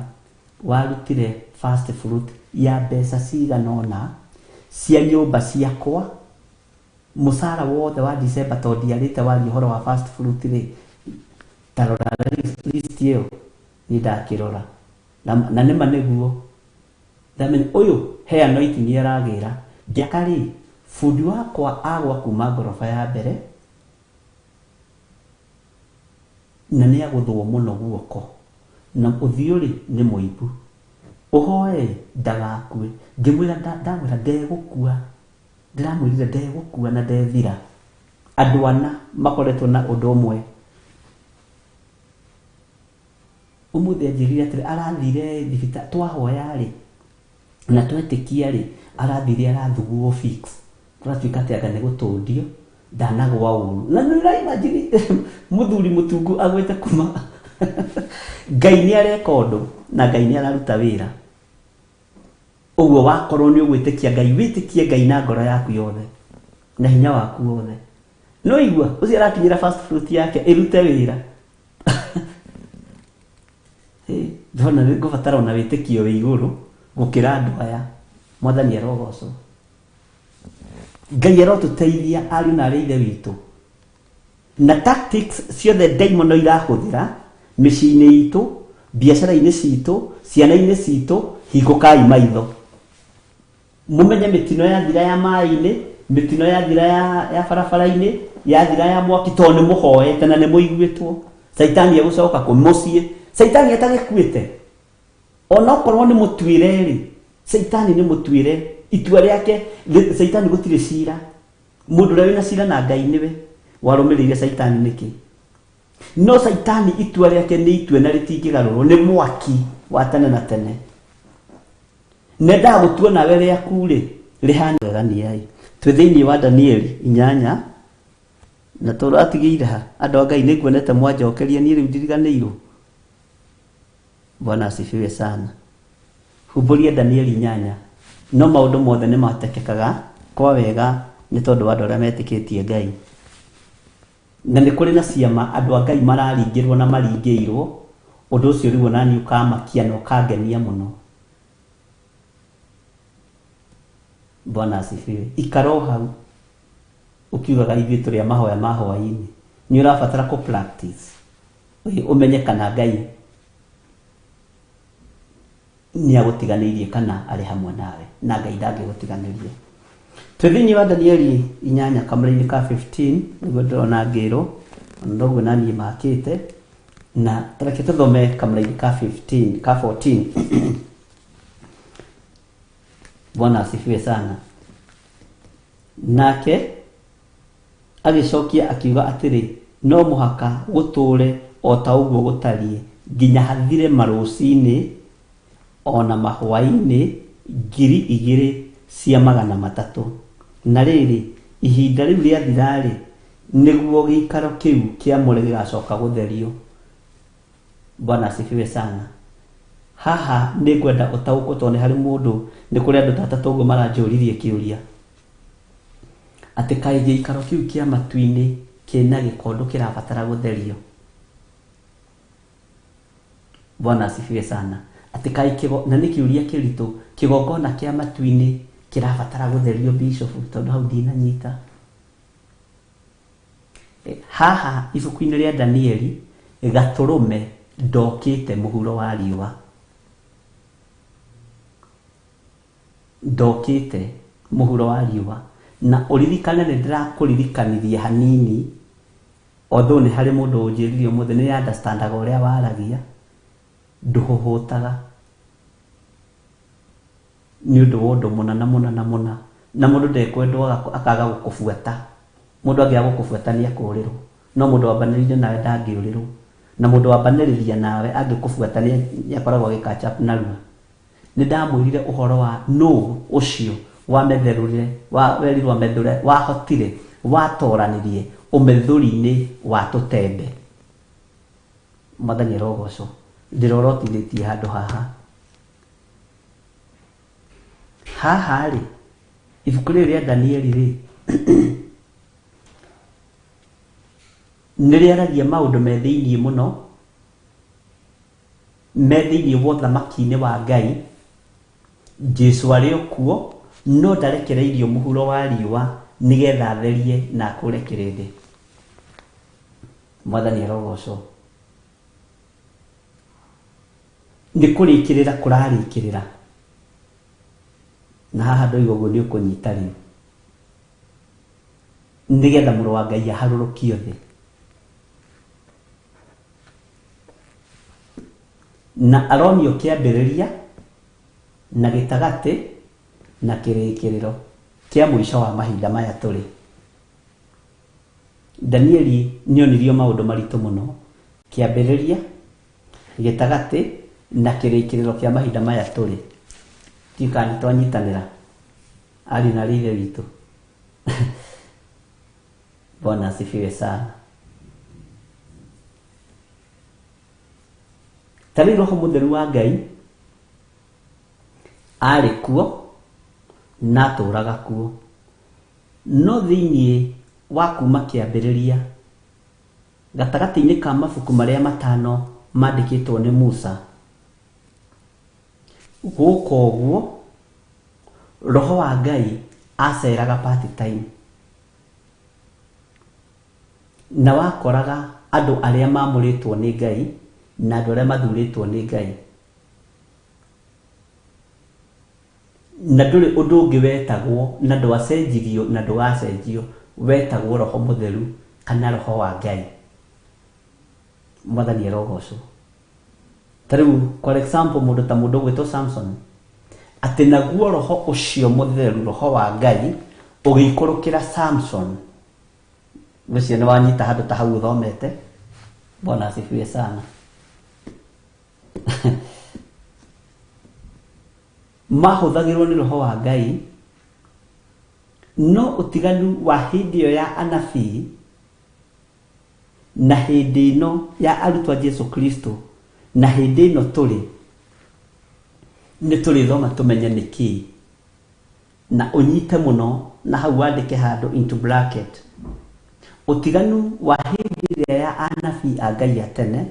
warutire first fruit ya mbeca cigana ũna cia nyũmba ciakwa mũcara wothe wa December tondũ ndiarĩte waria ũhoro wa first fruit rĩ tarora list ĩyo nĩ ndakĩrora na nĩma nĩguo ndamenya ũyũ he anointing nĩ aragĩra njakarĩ bundi wakwa agwa kuma ngoroba ya mbere na nĩ agũthwo mũno guoko na ũthiũ rĩ nĩ mũibu ũhoe ndagakue ngĩmwĩra ndamwĩra ndegũkua ndĩramwĩrire ndegũkua na ndethira. Andũ ana makoretwo na ũndũ ũmwe. Ũmũthĩ anjĩrire atĩrĩ arathire thibitarĩ twahoya rĩ na twetĩkia rĩ arathire arathugwo fix tũratuĩka atĩ anga nĩ gũtũndio ndanagwa ũru na nĩũraimagine mũthuri mũtungu agwĩte kuma Ngai nĩ areka ũndũ na Ngai nĩ araruta wĩra. Ũguo wakorwo nĩ ũgwĩtĩkia Ngai wĩtĩkie Ngai na ngoro yaku yothe na hinya waku wothe. No igua ũcio arakinyĩra first fruit yake ĩrute wĩra. Ndona nĩ ngũbatara ona wĩtĩkio wĩ igũrũ gũkĩra andũ aya. Mwathani arogocwo. Ngai arotũteithia ariũ na arĩa ithe witũ na tactics ciothe daimono irahũthĩra mĩciĩ-inĩ itũ, biacara-inĩ citũ, ciana-inĩ citũ, hingũkai maitho. Mũmenye mĩtino yathira ya maĩ-inĩ, mĩtino yathira ya barabara-inĩ, yathira ya mwaki tondũ nĩ mũhoete na nĩ mũiguĩtwo. Saitani egũcoka kũ mũciĩ. Saitani atagĩkuĩte ona okorwo nĩ mũtuĩre rĩ Saitani nĩ mũtuĩre itua rĩake. Saitani gũtirĩ cira. Mũndũ ũrĩa wĩna cira na Ngai nĩwe warũmĩrĩire Saitani nĩkĩ. No Saitani itua rĩake nĩ itue na rĩtingĩgarũrwo nĩ mwaki wa tene na tene. Nendaga gũtua nawe rĩaku rĩ rĩhana wega nĩ ai. Twĩ thĩinĩ wa Danieli 8 na tũratigĩire ha andũ a Ngai nĩkuonete mwanjokeria niĩ rĩu ndiriganĩirwo. Bwana asifiwe sana. Humbũria Danieli 8 no maũndũ mothe nĩ matekekaga kwa wega nĩ tondũ wa andũ arĩa metĩkĩtie Ngai. Na nĩ kũrĩ na ciama andũ a Ngai mararingĩrwo na maringĩirwo, ũndũ ũcio rĩu nani ũkamakia na ũkangenia mũno. Bwana asifiwe. Ikaro hau ukiugaga ithuĩ tũrĩ mahoya ma hwaĩ-inĩ nĩ ũrabatara ku practice umenye kana Ngai nĩ agũtiganĩirie kana arĩ hamwe nawe, na Ngai ndangĩgũtiganĩria. Twĩthĩinĩ wa Danieli 8 kamũra-inĩ ka 15 nĩguo ndĩrona ngĩrwo ndoguo naniĩ makĩte, na tareke tũthome kamũra-inĩ ka 15 ka 14. Bwana asifiwe sana. Nake agĩcokia akiuga atĩrĩ, no mũhaka gũtũre o ta ũguo gũtariĩ nginya hathire marũcinĩ ona mahwainĩ 2,300. Na rĩrĩ ihinda rĩu rĩathirarĩ nĩguo gĩikaro kĩu kĩamũre gĩgacoka gũtherio. Bwana asifiwe sana. Haha nĩ ngwenda ũtaũkwo tondũ nĩ harĩ mũndũ nĩ kũrĩ andũ ta atatũ ũguo maranjũririe kĩũria atĩ kaĩ gĩikaro kĩu kĩa matu-inĩ kĩna gĩkondo kĩrabatara gũtherio. Bwana asifiwe sana. Atĩ kaĩ na nĩ kĩũria kĩritũ, kĩgongona kĩa matu-inĩ kĩrabatara gũtherio bishop, tondũ hau ndinanyita. Haha ibuku-inĩ rĩa Danieli Gatũrũme ndokĩte mũhuro wa riũa. Ndokĩte mũhuro wa riũa, na ũririkane nĩ ndĩrakũririkanithia hanini, although nĩ harĩ mũndũ ũnjĩririe mũthĩ nĩ understandaga ũrĩa waragia, ndũhũhũtaga nĩ ũndũ wa ũndũ mũna na mũndũ ndekwendwo akaga gũkũbuata. Mũndũ angĩaga gũkũbuata nĩ akũrĩrwo, no mũndũ wambanĩrĩirie nawe ndangĩũrĩrwo, na mũndũ wambanĩrĩria nawe angĩkũbuata nĩ akoragwo agĩcatch up narua. Nĩ ndamwĩrire ũhoro wa no ũcio wametherũrire, werirwo methure, wahotire, watoranĩrie ũmethũri-inĩ wa tũtembe. Mwathani arogocwo. Ndĩrorotithĩtie handũ haha. Haha rĩ ibuku rĩrĩ rĩa Danieli rĩ nĩ rĩaragia maũndũ me thĩiniĩ mũno, me thĩiniĩ wa ũthamaki-inĩ wa Ngai. Jesũ arĩ o kuo no ndarekereirio mũhuro wa riũa nĩgetha atherie na akũre kĩrĩndĩ. Mwathani arogocwo. Nĩ kũrĩkĩrĩra kũrarĩkĩrĩra, na haha ndoiga ũguo nĩ ũkũnyita rĩu, nĩgetha mũrũ wa Ngai aharũrũkio thĩ. Na aronio kĩambĩrĩria na gĩtagatĩ na kĩrĩkĩrĩro kĩa mũico wa mahinda maya tũrĩ. Danieli nĩonirio maũndũ maritũ mũno, kĩambĩrĩria, gĩtagatĩ na kĩrĩkĩrĩro kĩa mahinda maya tũrĩ. Tika nĩ twanyitanĩra ari na ithe witũ. Bwana asifiwe sana. Tarĩ Roho Mũtheru wa Ngai arĩ kuo na atũũraga kuo, no thĩiniĩ wa kuma kĩambĩrĩria gatagatĩ-inĩ ka mabuku marĩa matano mandĩkĩtwo nĩ Musa, gũka ũguo Roho wa Ngai aceraga part time, na wakoraga andũ arĩa mamũrĩtwo nĩ Ngai na andũ arĩa mathurĩtwo nĩ Ngai, na ndũrĩ ũndũ ũngĩ wetagwo na ndwacenjirio na ndũgacenjio, wetagwo Roho Mũtheru kana Roho wa Ngai. Mwathani arogocwo. Tarĩu for example mũndũ ta mũndũ gwĩtwo Samson, atĩ naguo Roho ũcio Mũtheru, Roho wa Ngai ũgĩikũrũkĩra Samson. Ũcio nĩ wanyita handũ ta hau ũthomete. Bwana asifiwe sana. Mahũthagĩrwo nĩ Roho wa Ngai, no ũtiganu wa hĩndĩ ĩyo ya anabii na hĩndĩ ĩno ya arutwo a Jesu Kristo na hĩndĩ ĩno tũrĩ nĩ tũrĩthoma tũmenye nĩkĩ na ũnyite mũno na hau wandĩke handũ into bracket ũtiganu wa hĩndĩ ĩrĩa ya anabii a Ngai a tene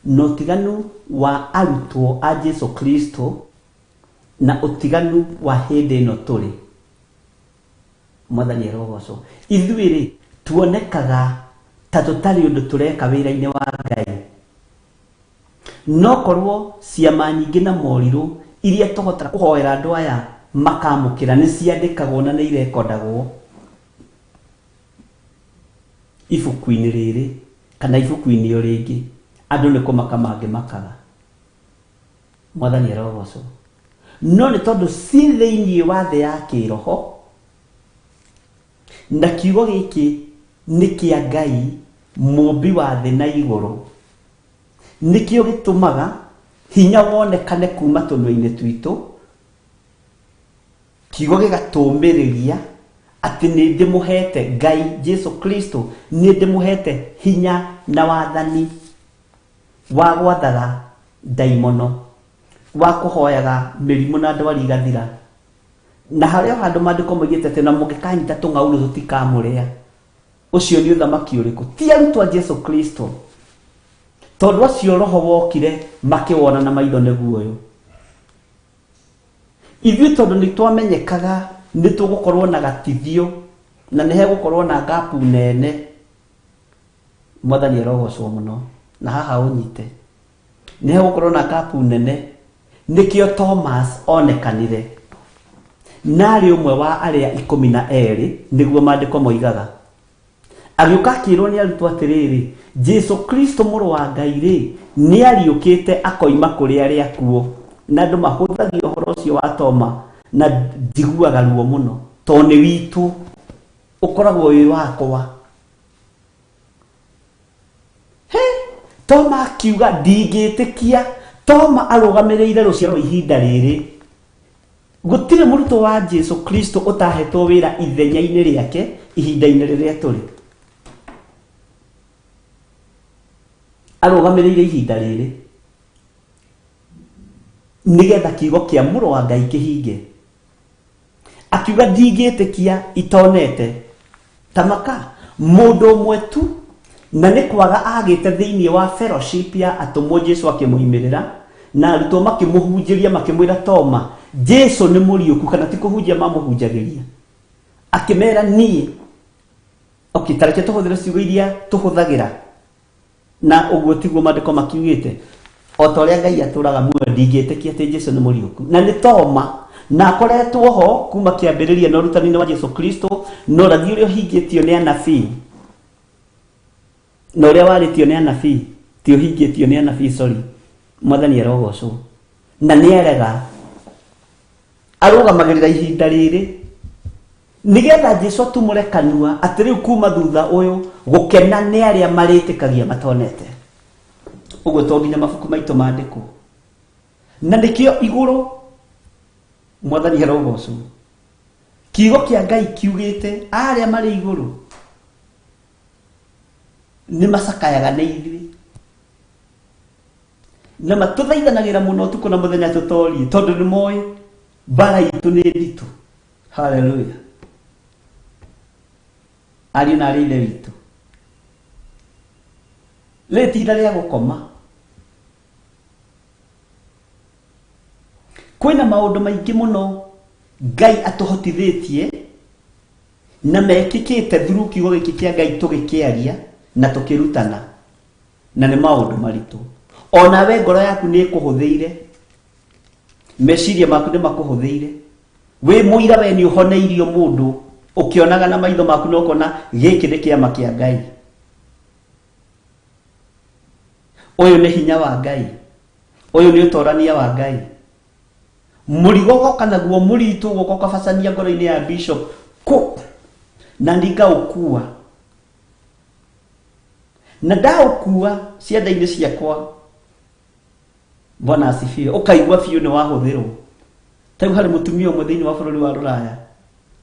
na ũtiganu wa arutwo a Jesu Kristo na ũtiganu wa hĩndĩ ĩno tũrĩ. Mwathani arogocwo. Ithuĩ tuonekaga ta tũtarĩ ũndũ tũreka wĩra-inĩ wa Ngai. No korwo ciama nyingĩ na morirũ iria tũhotaga kũhoera andũ aya makamũkĩra nĩ ciandĩkagwo na nĩ irekondagwo ibuku-inĩ rĩrĩ kana ibuku-inĩ o rĩngĩ, andũ nĩ kũmaka mangĩmakaga. Mwathani arogocwo. No nĩ tondũ ci thĩinĩ wa thĩ ya kĩroho na kiugo gĩkĩ nĩ kĩa Ngai mũmbi wa thĩ na igũrũ, nĩkĩo gĩtũmaga hinya wonekane kuma tũnua-inĩ twitũ, kiugo gĩgatũmĩrĩria atĩ nĩ ndĩmũhete Ngai Jesu Kristo, nĩ ndĩmũhete hinya na wathani wa gwathaga ndaimono, wa kũhoyaga mĩrimũ na ndwari igathira. Na harĩa handũ maandĩko moigĩte atĩ na mũngĩkanyita tũng'aurũ tũtikamũrĩa, ũcio nĩ ũthamaki ũrĩkũ? Ti arutwo a Jesu Kristo, tondũ acio roho wokire makĩwona na maitho nĩguo ũyũ. Ithuĩ tondũ nĩ twamenyekaga nĩ tũgũkorwo na gatithio na nĩ hegũkorwo na ngapu nene. Mwathani arogocwo mũno na haha ũnyite, nĩ hegũkorwo na ngapu nene. Nĩkĩo Thomas onekanire na arĩ ũmwe wa arĩa 12 nĩguo maandĩko moigaga, agĩũka akĩrwo nĩ arutwo atĩrĩrĩ, Jesu Kristo mũrũ wa Ngai rĩ nĩ ariũkĩte akoima kũrĩ arĩa akuũ. Na andũ mahũthagia ũhoro ũcio wa Toma na njiguaga ruo mũno, tondũ nĩ witũ ũkoragwo wĩ wakwa. Toma akiuga ndingĩtĩkia. Toma arũgamĩrĩire rũciaro ihinda rĩrĩ. Gũtirĩ mũrutwo wa Jesu Kristo ũtahetwo wĩra ithenya-inĩ rĩake ihinda-inĩ rĩrĩa tũrĩ. Arũgamĩrĩire ihinda rĩrĩ nĩgetha kiugo kĩa mũrũ wa Ngai kĩhinge. Akiuga ndingĩtĩkia itonete. Tamaka mũndũ ũmwe tu, na nĩ kwaga agĩte thĩinĩ wa fellowship ya atũmwo Jesu akĩmũimĩrĩra na arutwo makĩmũhunjĩria makĩmwĩra Toma Jesu nĩ mũriũku, kana ti kũhunjia mamũhunjagĩria, akĩmera niĩ tareke tũhũthĩre ciugo iria tũhũthagĩra na ũguo tiguo maandĩko makiugĩte. O ta ũrĩa Ngai atũraga muoyo ndingĩtĩkia atĩ Jesu nĩ mũriũku. Na nĩ Toma na akoretwo ho kuma kĩambĩrĩria na ũrutani-inĩ wa Jesu Kristo, no ũrathi ũrĩa ũhingĩtio nĩ anabii, na ũrĩa warĩtio nĩ anabii ti ũhingĩtio nĩ anabii, sorry. Mwathani arogocwo. Na nĩ erega arũgamagĩrĩra ihinda rĩrĩ nĩgetha Jesu atumũre kanua atĩ rĩu kuma thutha ũyũ gũkena nĩ arĩa marĩtĩkagia matonete. Ũguo to nginya mabuku maitũ maandĩkwo. Na nĩkĩo igũrũ, Mwathani arogocwo, kiugo kĩa Ngai kiugĩte arĩa marĩ igũrũ nĩ macakayaga nĩ ithuĩ na matũthaithanagĩra mũno ũtukũ na mũthenya tũtorie, tondũ nĩ moĩ mbara itũ nĩ nditũ. Haleluya. Ariũ na arĩ ithe witũ, rĩrĩ ti ihinda rĩa gũkoma. Kwĩna maũndũ maingĩ mũno Ngai atũhotithĩtie na mekĩkĩte through kiugo gĩkĩ kĩa Ngai tũgĩkĩaria na tũkĩrutana, na nĩ maũndũ maritũ. Ona we ngoro yaku nĩ ĩkũhũthĩire, meciria maku nĩ makũhũthĩire, wĩ mũira we nĩ ũhoneirio mũndũ ũkĩonaga na maitho maku na ũkona gĩkĩ nĩ kĩama kĩa Ngai. Ũyũ nĩ hinya wa Ngai, ũyũ nĩ ũtorania wa Ngai. Mũrigo goka naguo mũritũ gũka ũkabacania ngoro-inĩ ya bishop na ndingaũkua, na ndaũkua cianda-inĩ ciakwa, Bwana asifiwe, ũkaigua biũ nĩ wahũthĩrwo. Tarĩu harĩ mũtumia ũmwe thĩinĩ wa bũrũri wa Rũraya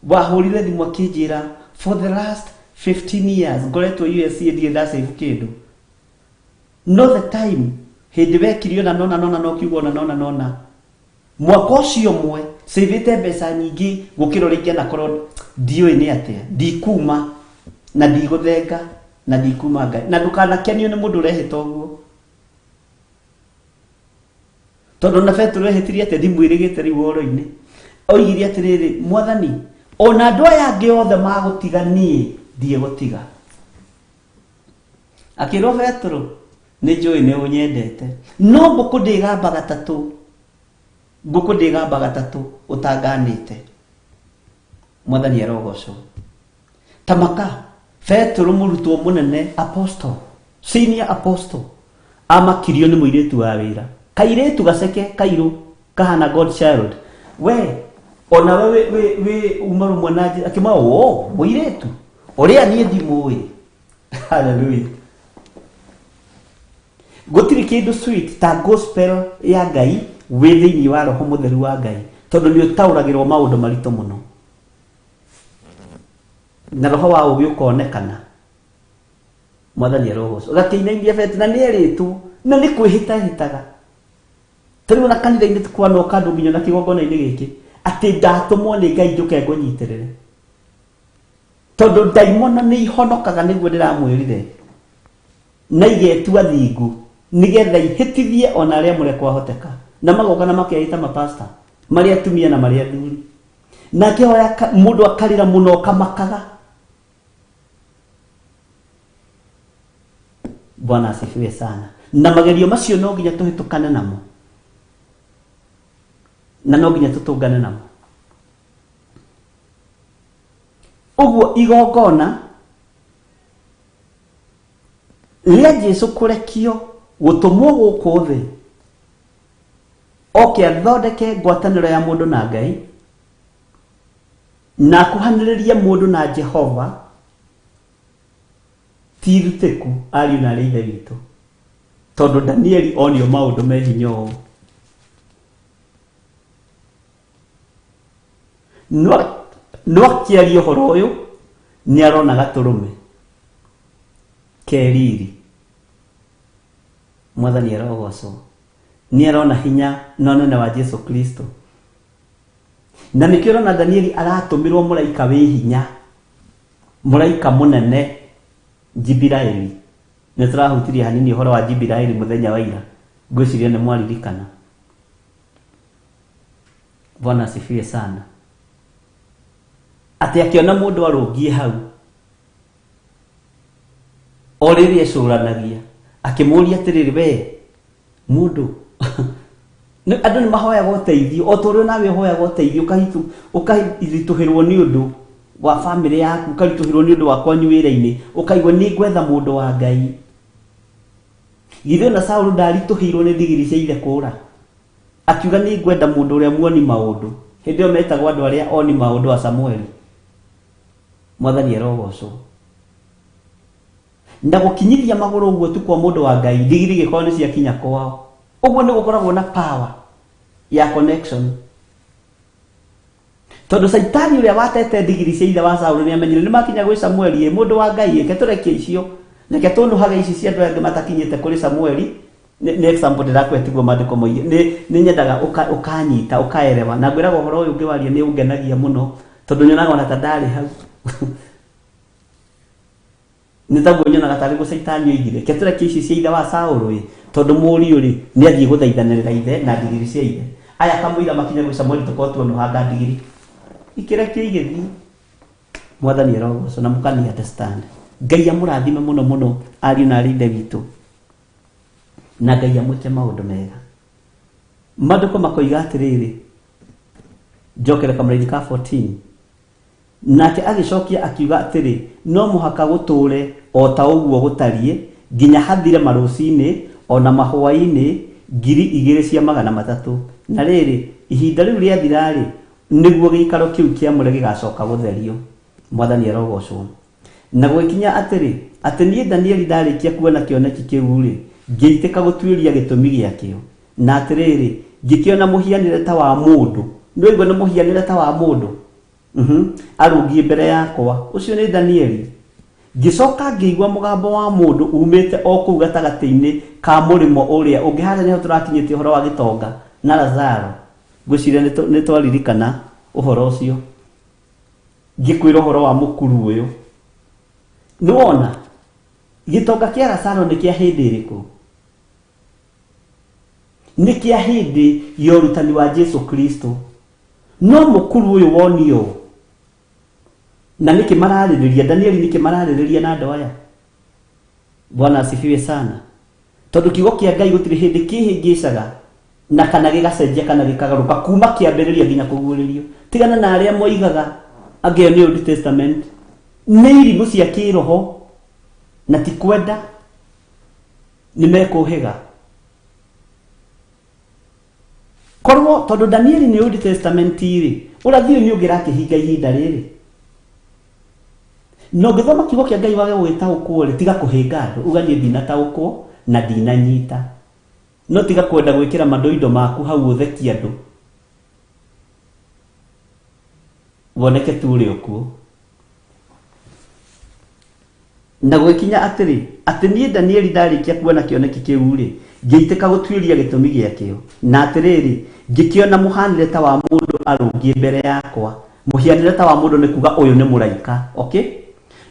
wahũrire thimũ akĩnjĩra for the last 15 years ngoretwo USC ndie nda save kindu no the time hindi wekirio na nona no kiugo na nona mwaka ucio mwe savete mbeca nyingi gukiro ringi na korwo ndiwe ni atia ndikuma na ndiguthenga na ndikuma Ngai na ndukanakenio ni mundu ureheta uguo tondu na Petro ehetirie ati ndimwirigite riu woro-ini oigire atiriri mwathani ona andu aya angi othe magutiganie ndie gutiga akirwo Petro ni njui ni unyendete no ngukundigamba gatatu utanganite mwathani arogocwo tamaka Petro murutwo munene apostle senior apostle amakirio ni muiritu wa wira kairetu gaceke kairu kahana God child we ona we umaru mwanaje akima muiritu uria nie ndimui hallelujah gutiri kindu sweet ta gospel ya Ngai withiini wa roho mutheru wa Ngai tondu ni utauragirwo maundu marito muno na roho wa ubi ukonekana mwathani roho gakiinainia beti na nieritu na ni kwihitahitaga tariu na kanitha-ini tukwana kandu nginya na kigongona-ini giki ati ndatumwo ni Ngai njuke ngunyitirire tondu daimona ni ihonokaga niguo ndiramwirire na igetua thingu nigetha ihitithie ona aria murekwa hoteka na magoka na makiaita mapasta mari atumia na mari athuri na kihoya mundu akarira muno kamakaga Bwana asifiwe sana na magerio macio no nginya tuhitukane namo na no nginya tutungane namo uguo igongona ria Jesu kurekio gutumwo guku thi oke athondeke ngwataniro ya mundu na Ngai na kuhaniriria mundu na Jehova tirutiku ari na rithe witu tondu Danieli onio maundu me hinyo no kiario horo uyu ni arona gaturume keriri mwathani arogocwo ni arona hinya nonene wa Jesu Kristo na nikio na Danieli aratumirwo muraika wi hinya muraika munene Jibiraeli ne turahutirie hanini horo wa Jibiraeli muthenya wa ira ngwiciria ni mwaririkana Bwana asifiwe sana ati akiona mundu arungie hau oriri ecuranagia akimuria atiriri we mundu andu ni mahoyaga uteithio o turi nawe hoyaga uteithio ukahituhirwo ni undu wa family yaku ukarituhirwo ni undu wa kwanyu wira-ini ukaigwa ni gwetha mundu wa Ngai githio na Saul ndarituhirwo ni ndigiri cia ithe kura akiuga ni gwenda mundu uria muoni maundu hindi yo metagwo andu aria oni maundu wa Samuel mwathani arogocwo na gukinyiria maguru uguo tu kwa mundu wa Ngai ndigiri gikoni cia kinya kwao uguo ni gukoragwo na power ya connection tondu Saitani uria watete ndigiri cia ithe wa Saul ni amenyire ni makinya gwi Samuel mundu wa Ngai ke turekie icio nake tunuhaga ici cia andu matakinyite kuri Samuel ni example ndirakwetigwo mandiko moige ni nyendaga ukanyita ukaerewa na ngwiraga horo uyu ngiwaria ni ungenagia muno tondu nyonaga ona ta ndari hau nitaguo nyonaga tari go Saitani oigire ke turekie ici cia ithe wa Saul tondu muri uri ni athie guthaithanirira ithe na ndigiri cia ithe aya kamuira makinya gwi Samuel tukotuo no hanga ndigiri ikirekio igithi mwathani arogocwo na mukani understand Ngai amurathime muno ari na rinde witu na Ngai amwike maundu mega maduko makoiga atiriri jokere kamraidi ka 14 nake agicokia akiuga atiri no muhaka guture o ta uguo gutarie nginya hathire marucini ona mahwa-ini 2,300 na riri ihinda riu ria thirari niguo gikaro kiu kia mure gigacoka gutherio mwathani arogocwo na gwikinya atiri ati nie Danieli ndarikia kuona kioneki kiu ri ngiitika gutuiria gitumi giakio na atiriri ngikiona muhianire ta wa mundu ndoigwa na muhianire ta wa mundu arungie mbere yakwa ucio ni Danieli Gicoka ngĩigua mũgambo wa mũndũ umĩte o kũu gatagati-inĩ ka mũrĩmo ũrĩa ũngĩ. Harĩa nĩho tũrakinyĩtie ũhoro wa Gĩtonga na Lazaro. Ngwĩciria nĩ twaririkana ũhoro ũcio, ngĩkwĩra ũhoro wa mũkuru ũyũ. Nĩwona Gĩtonga kĩa Lazaro nĩ kĩa hĩndĩ ĩrĩkũ? Nĩ kĩa hĩndĩ ya ũrutani wa Jesu Kristo. No mũkuru ũyũ wonio na nĩkĩ mararĩrĩria, Danieli nĩkĩ mararĩrĩria na andũ aya? Bwana asifiwe sana. Tondũ kiugo kĩa Ngai gũtirĩ hĩndĩ kĩhĩngĩcaga na kana gĩgacenjia kana gĩkagaruka kuma kĩambĩrĩria nginya kũguũrĩrio. Tigana na arĩa moigaga angĩyo nĩ Old Testament nĩ irimũ cia kĩroho na ti kwenda nĩ mekũhĩga. Korwo tondũ Danieli nĩ Old Testament rĩ, ũrathio nĩ ũngĩrakĩhinga ihinda rĩrĩ. No ngĩthoma kiugo kĩa Ngai wage gwĩtaũkwo rĩ, tiga kũhĩnga andũ, uganie ndinataũkwo na ndinanyita. No tiga kwenda gwĩkĩra madoido maku hau ũthekie andũ, woneke tu ũrĩ okuo. Na gwĩkinya atĩ niĩ Danieli ndarĩkia kuona kĩoneki kĩu rĩ, ngĩitĩka gũtuĩria gĩtũmi gĩakĩo. Na atĩrĩrĩ, ngĩkĩona mũhanĩre ta wa mũndũ arũngiĩ mbere yakwa. Mũhianĩre ta wa mũndũ nĩ kuga ũyũ nĩ mũraika, okay?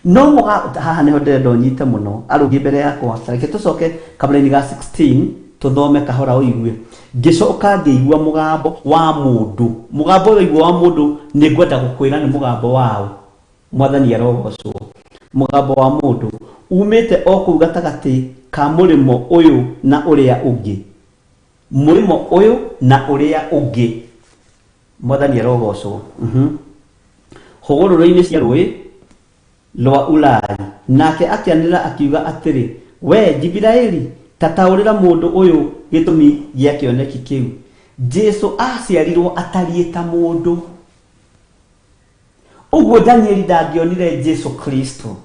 No haha nĩho ndĩrenda ũnyite mũno, arũngiĩ mbere yakwa. Reke tũcoke kabla-inĩ ga 16 tũthome kahora ũigue. Ngĩcoka ngĩigua mũgambo wa mũndũ. Mũgambo ũyũ wa mũndũ nĩ ngwenda gũkwĩra nĩ mũgambo wao. Mwathani arogocwo. Mũgambo wa mũndũ umĩte o kũu gatagati ka mũrĩmo ũyũ na ũrĩa ũngĩ. Mũrĩmo ũyũ na ũrĩa ũngĩ. Mwathani arogocwo. Hũgũrũrũ-inĩ cia rũĩ rwa Ulai. Nake akĩanĩrĩra akiuga atĩrĩ, we Jibiraeli, tataũrĩra mũndũ ũyũ gĩtũmi gĩa kĩoneki kĩu. Jesu aciarirwo atariĩ ta mũndũ. Ũguo Danieli ndangĩonire Jesu Kristo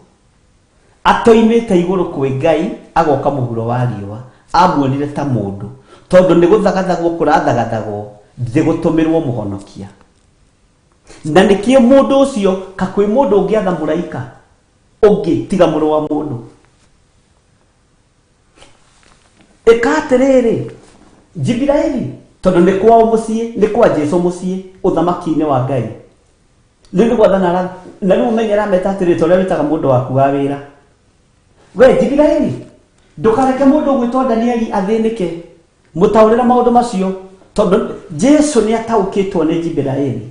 atoimĩte igũrũ kwĩ Ngai agoka mũhuro wa riũa. Amuonire ta mũndũ, tondũ nĩ gũthagathagwo kũrathagathagwo, ndĩgũtũmĩrwo mũhonokia. Na nĩkĩo mũndũ ũcio kakwĩ mũndũ ũngĩatha mũraika ũngĩ tiga mũrũ wa mũndũ. Ĩka atĩrĩrĩ, Jibiraeli, tondũ nĩ kwao mũciĩ, nĩ kwa Jesu mũciĩ ũthamaki-inĩ wa Ngai. Rĩu nĩ gwathana na rĩu ũmenyera meta atĩrĩ tũrĩa wĩtaga mũndũ waku wa wĩra. We Jibiraeli, ndũkareke mũndũ gwĩtwo Danieli athĩnĩke. Mũtaũrĩra maũndũ macio, tondũ Jesu nĩ ataũkĩtwo nĩ Jibiraeli.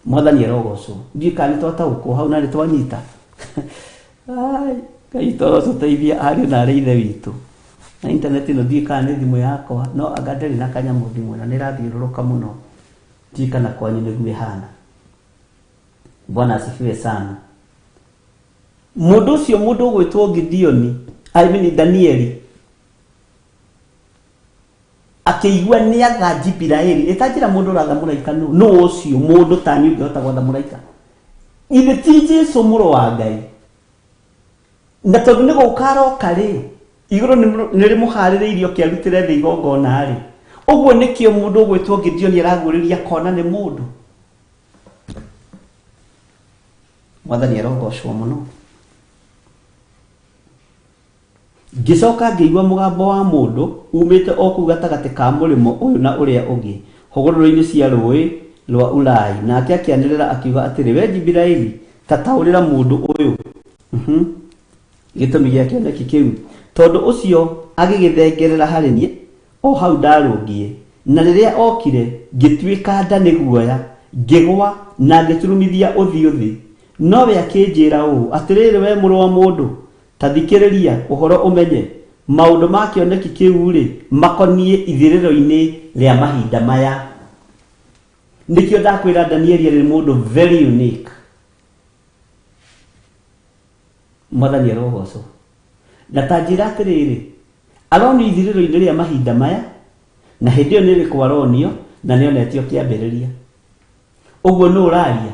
Mwathani arogocwo. Ndiĩ kana twataũkwo hau na nĩ twanyita. Ngai tũteithie ariũ na arĩa ithe witũ. Na internet ĩno ndiĩ kana nĩ thimũ yakwa, no anga ndĩrĩ na kanyamũ thimũ na nĩ ĩrathiũrũrũka mũno. Ndiĩ kana kwanyu nĩguo ĩhana. Bwana asifiwe sana. Mũndũ ũcio mũndũ ũgwĩtwo Gideoni, Danieli, akĩigua nĩ atha Jibiraeli. Ĩtanjĩra mũndũ ũratha mũraika nũ ũcio mũndũ tani ũngĩhota gwatha mũraika? Ithe ti Jesu mũrũ wa Ngai. Na tondũ nĩ gũkaroka rĩ, igũrũ nĩ rĩmũharĩrĩirio kĩarutĩre thĩ igongona rĩ, ũguo nĩkĩo mũndũ ũgwĩtwo Gideoni aragũrĩria kona nĩ mũndũ. Mwathani arogocwo mũno. Ngĩcoka ngĩigua mũgambo wa mũndũ umĩte o kũu gatagati ka mũrĩmo ũyũ na ũrĩa ũngĩ, hũgũrũrũ-inĩ cia rũĩ rwa Ulai. Nake akĩanĩrĩra akiuga atĩrĩ, we Jibiraeli, tataũrĩra mũndũ ũyũ gĩtũmi gĩa kĩoneki kĩu. Tondũ ũcio agĩgĩthengerera harĩ niĩ o hau ndarũngiĩ, na rĩrĩa okire ngĩtuĩka nda nĩ guoya, ngĩgwa na ngĩturumithia ũthiũ thĩ. Nowe akĩnjĩra ũũ atĩrĩrĩ, we mũrũ wa mũndũ, ta thikĩrĩria ũhoro ũmenye maũndũ ma kĩoneki kĩu rĩ makoniĩ ithirĩro-inĩ rĩa mahinda maya. Nĩkĩo ndakwĩra Danieli arĩ mũndũ very unique. Mwathani arogocwo. Na ta njĩra atĩrĩrĩ, aronio ithirĩro-inĩ rĩa mahinda maya, na hĩndĩ ĩyo nĩ rĩkũ aronio na nĩonetio kĩambĩrĩria. Ũguo nĩ ũraria.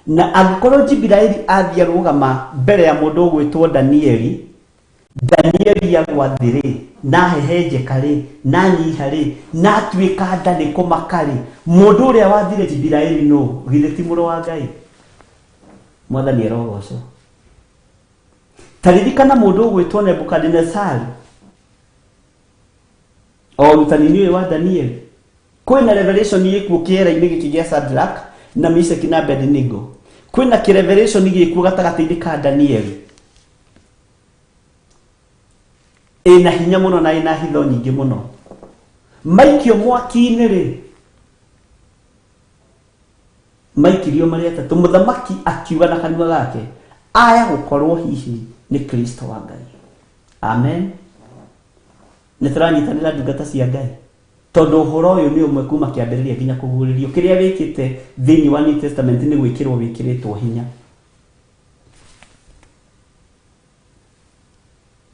Na angĩkorwo Jibiraeli athiĩ arũgama mbere ya mũndũ ũgwĩtwo Danieli, Danieli agwa thĩ rĩ, na hehenjeka rĩ, na nyiha rĩ, na atuĩka nda nĩ kũmaka rĩ, mũndũ ũrĩa wathire Jibiraeli no githĩ ti mũrũ wa Ngai? Mwathani erogoco. Taririkana mundu ugwitwo Nebukadnezar. O rutani wa Daniel. Kwina revelation yikuo kiera-ini giki gia Shadrach na Meshach na Abednego. Kwina ki revelation gikuo gatagati-ini ka Daniel. Ina hinya muno na ina hitho nyingi muno. Maikio mwaki-ini ri. Maikirio mari atatu, muthamaki akiuga na kanua gake aya gukorwo hihi ni Kristo wa Ngai. Amen. Nitranyitanira ndungata cia Ngai. Tondu uhoro uyu ni umwe kuma kiambiriria nginya kuguririo. Kiria wikite thiini wa New Testament ni gwikirwo wikiritwo hinya.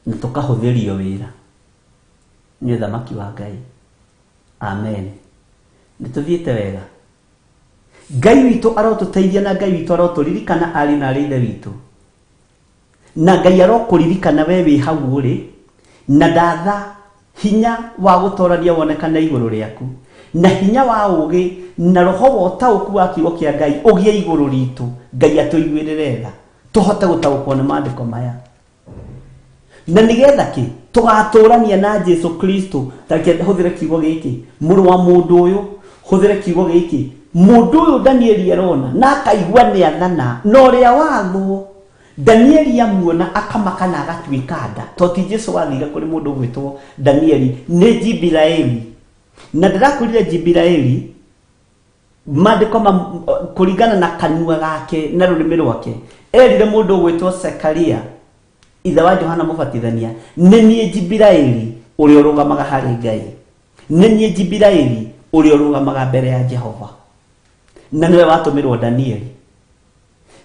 Nitukahuthirio wira. Ni thamaki wa Ngai. Amen. Nituthiite wega. Ngai witu arotuteithia na Ngai witu aroturirikana ari na ari ithe witu. Na Ngai arokuririkana we wi hau uri na ndatha hinya wa gutorania wonekana iguru riaku na hinya wa ugi na roho wa utauku wa kiugo kia Ngai ugie iguru ritu. Ngai atuiguirire tha tuhote gutaukwo ni maandiko maya na nigetha ki tugaturania na Jesu Kristo. Take huthire kiugo giki muru wa mundu uyu, huthire kiugo giki mundu uyu Danieli arona na akaigua ni athana no ria watho. Danieli amuona akamaka na agatuika nda. Toti Jesu wathire kuri mundu gwitwo Danieli ni Jibiraeli. Na ndirakurire Jibiraeli maandiko kuringana na kanua gake na rurimi rwake erire mundu gwitwo Zekaria ithe wa Johana Mubatithania ni nie Jibiraeli uria urugamaga hari Ngai. Ni nie Jibiraeli uria urugamaga mbere ya Jehova. Na niwe watumirwo Danieli.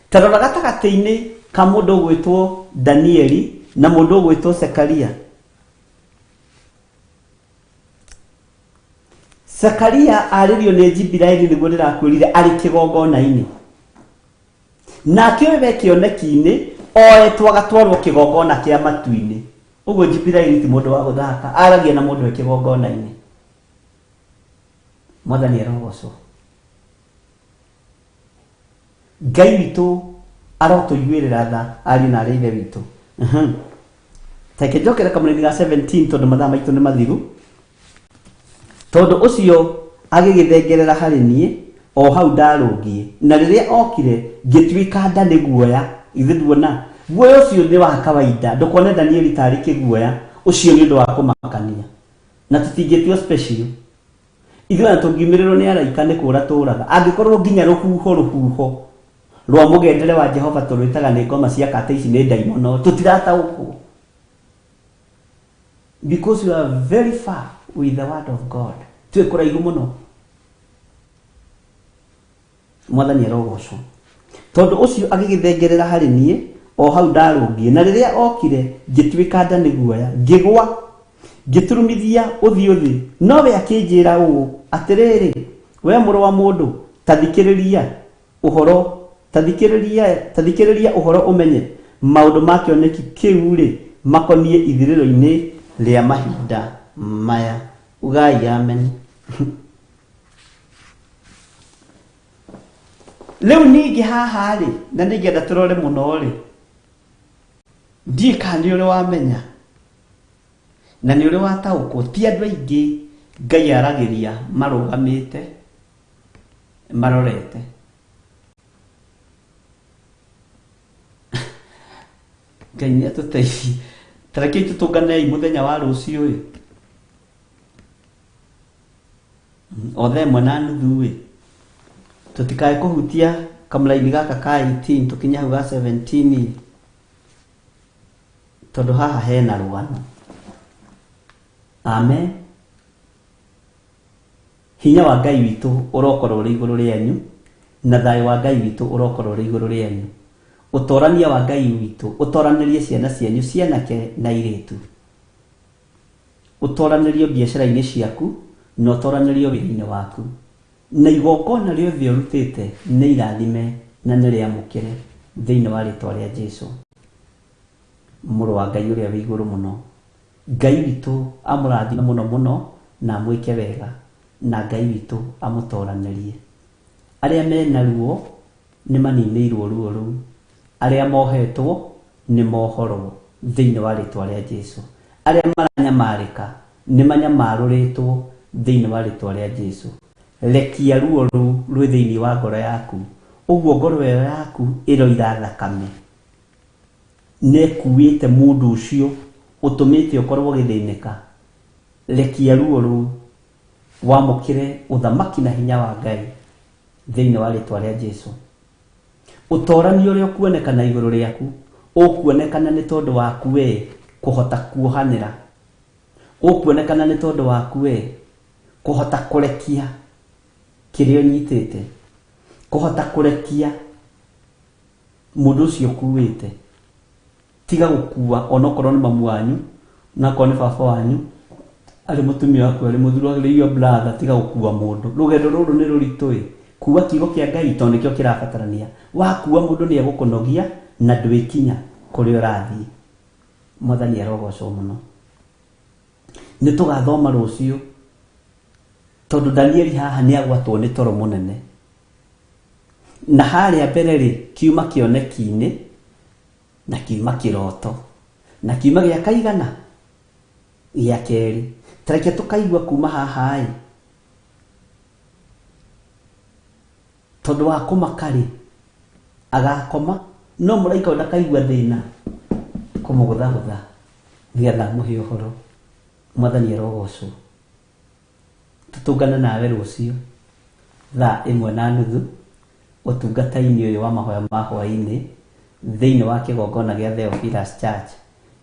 Tarora gatagati-ini ka mundu gwitwo Danieli na mundu gwitwo Zekaria. Zekaria aririo ni Jibiraeli niguo ndirakwirire ari kigongona-ini. Nake we kioneki-ini oetwo agatwarwo kigongona kia matu-ini. Uguo Jibiraeli ti mundu wa guthaka, aragia na mundu we kigongona-ini. Mwathani erogocwo. Ngai witu arotuiguirira tha ari na ari ithe witu. Take njokere kamũrĩni ga 17 tondu mathaa maitu ni mathiru. Tondu ucio agigithengerera hari nie o hau ndarungie na riria okire ngituika nda ni guoya. Ithe nduona guoya ucio ni wa kawaida. Ndukone Danieli tari kiguoya ucio ni undu wa kumakania na tutingitio special. Ithuĩ tungiumirirwo ni araika ni kura turaga angikorwo nginya ruhuho rwa mugendere wa Jehova turwitaga ni ngoma cia kate ici ni daimono tutirataukwo because you are very far with the word of God. Tue kuraihu muno. Mwathani erogocwo. Tondu ucio agigithengerera hari nie o hau ndarungie na riria okire ngituika nda ni guoya ngigwa ngiturumithia uthi no we akinjira uu atiriri we muru wa mundu tathikiriria uhoro tathikiriria uhoro umenye maundu ma kioneki kiu ri makonie ithiriro-ini ria mahinda maya. Ugai amen. Leo ningi haha ri na ningenda turore muno ri ndikani uri wamenya na ni uri wataukwo ti andu aingi Ngai aragiria marugamite marorete. Ngai ni atuteithie. Tareke tutunganei muthenya wa rucio uyu othe mwana nuthu tutikae kuhutia kamulaini gaka ka 18 tukinya hau ga 17 tondu haha hena rugano. Amen. Hinya wa Ngai witu urokorwo uri iguru rianyu na thayo wa Ngai witu urokorwo uri iguru rianyu. Utorania wa Ngai witu utoranirie ciana cianyu cianake na iritu. Utoranirio biacara-ini ciaku na utoranirio wĩra-inĩ waku na igongona riothe urutite ni irathime na ni riamukire thiini wa ritwa ria Jesu muru wa Ngai uria wi iguru muno. Ngai witu amurathime muno muno na mwike wega na Ngai witu amutoranirie. Aria mena ruo ni manineirwo ruo ruu aria mohetwo ni mohoro thiini wa ritwa ria Jesu. Aria maranyamarika ni manyamarũrĩtwo thiini wa ritwa ria Jesu. Rekia ruo ru rwĩ thiini wa ngoro yaku. Uguo ngoro ĩyo yaku ĩroira thakame nekuĩte mũndũ ũcio ũtũmĩte ũkorwo gĩthĩnĩka. Rekia ruo ru wamũkĩre ũthamaki na hinya wa Ngai thiini wa ritwa ria Jesu. Ũtorani ũrĩa ũkuonekana igũrũ rĩaku ũkuonekana nĩ tondũ waku we kũhota kuohanĩra. Ũkuonekana nĩ tondũ waku we kũhota kũrekia kĩrĩa ũnyitĩte, kũhota kũrekia mũndũ ũcio ũkuĩte. Tiga gũkua onokorwo nĩ mamu wanyu na okorwo nĩ baba wanyu arĩ mũtumia waku arĩ mũthuri waku arĩ your brother. Tiga gũkua mũndũ. Rũgendo rũrũ nĩ rũritũ. Kuua kiugo kĩa Ngai tondũ nĩkĩo kĩrabatarania. Wakua mũndũ nĩ egũkũnogia na ndwĩkinya kũrĩa ũrathiĩ. Mwathani arogocwo mũno. Nĩ tũgathoma rũciũ tondũ Danieli haha nĩ agwatwo nĩ toro mũnene. Na harĩa mbere rĩ kiuma kĩoneki-inĩ na kiuma kĩroto na kiuma gĩa kaigana gĩa kerĩ. Tareke tũkaigua kuma haha ĩ tondũ wa kũmaka rĩ agakoma no mũraika ũyũ ndakaigua thĩna kũmũgũthagũtha nĩgetha mũhe ũhoro. Mwathani arogocwo. Tũtũngane nawe rũciũ thaa 1:30 ũtungata-inĩ ũyũ wa mahoya ma hwaĩ-inĩ thĩinĩ wa kĩgongona gĩa Theophilus Church.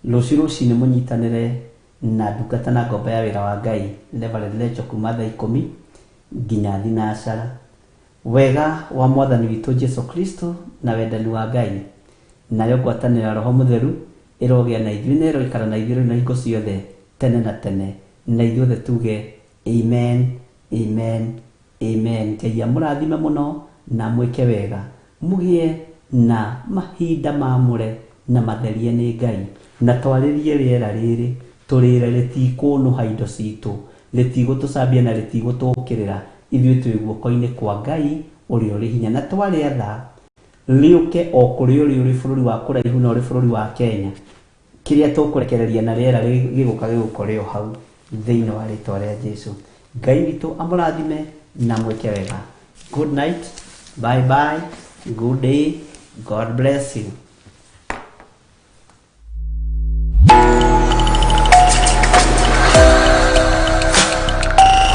Rũciũ rũcinĩ mũnyitanĩre na ndungata na ngombo ya wĩra wa Ngai Reverend Rachel kuma thaa 10 nginya thinacara. Wega wa Mwathani witũ Jesu Kristo na wendani wa Ngai nayo ngwatanĩro ya Roho Mũtheru ĩrogĩa na ithuĩ na ĩroikara na ithuĩ na hingo ciothe tene na tene. Na ithuothe tuge amen, amen, amen. Ngai amũrathime mũno na mwĩke wega. Mũgĩe na mahinda maamũre na matherie nĩ Ngai. Na twarĩrie rĩera rĩrĩ tũrĩre rĩtikũnũha indo citũ, rĩtigũtũcambia na rĩtigũtũũkĩrĩra. Ithuĩ twĩ guoko-inĩ kwa Ngai ũrĩa ũrĩ hinya. Na twarĩatha rĩũke o kũrĩ ũrĩ bũrũri wa kũraihu na ũrĩ bũrũri wa Kenya. Kĩrĩa tũkũrekereria na rĩera gĩgũkorwo o hau thĩinĩ wa rĩtwa rĩa Jesu. Ngai witũ amũrathime na mwĩke wega. Good night, bye bye, good day, God bless you.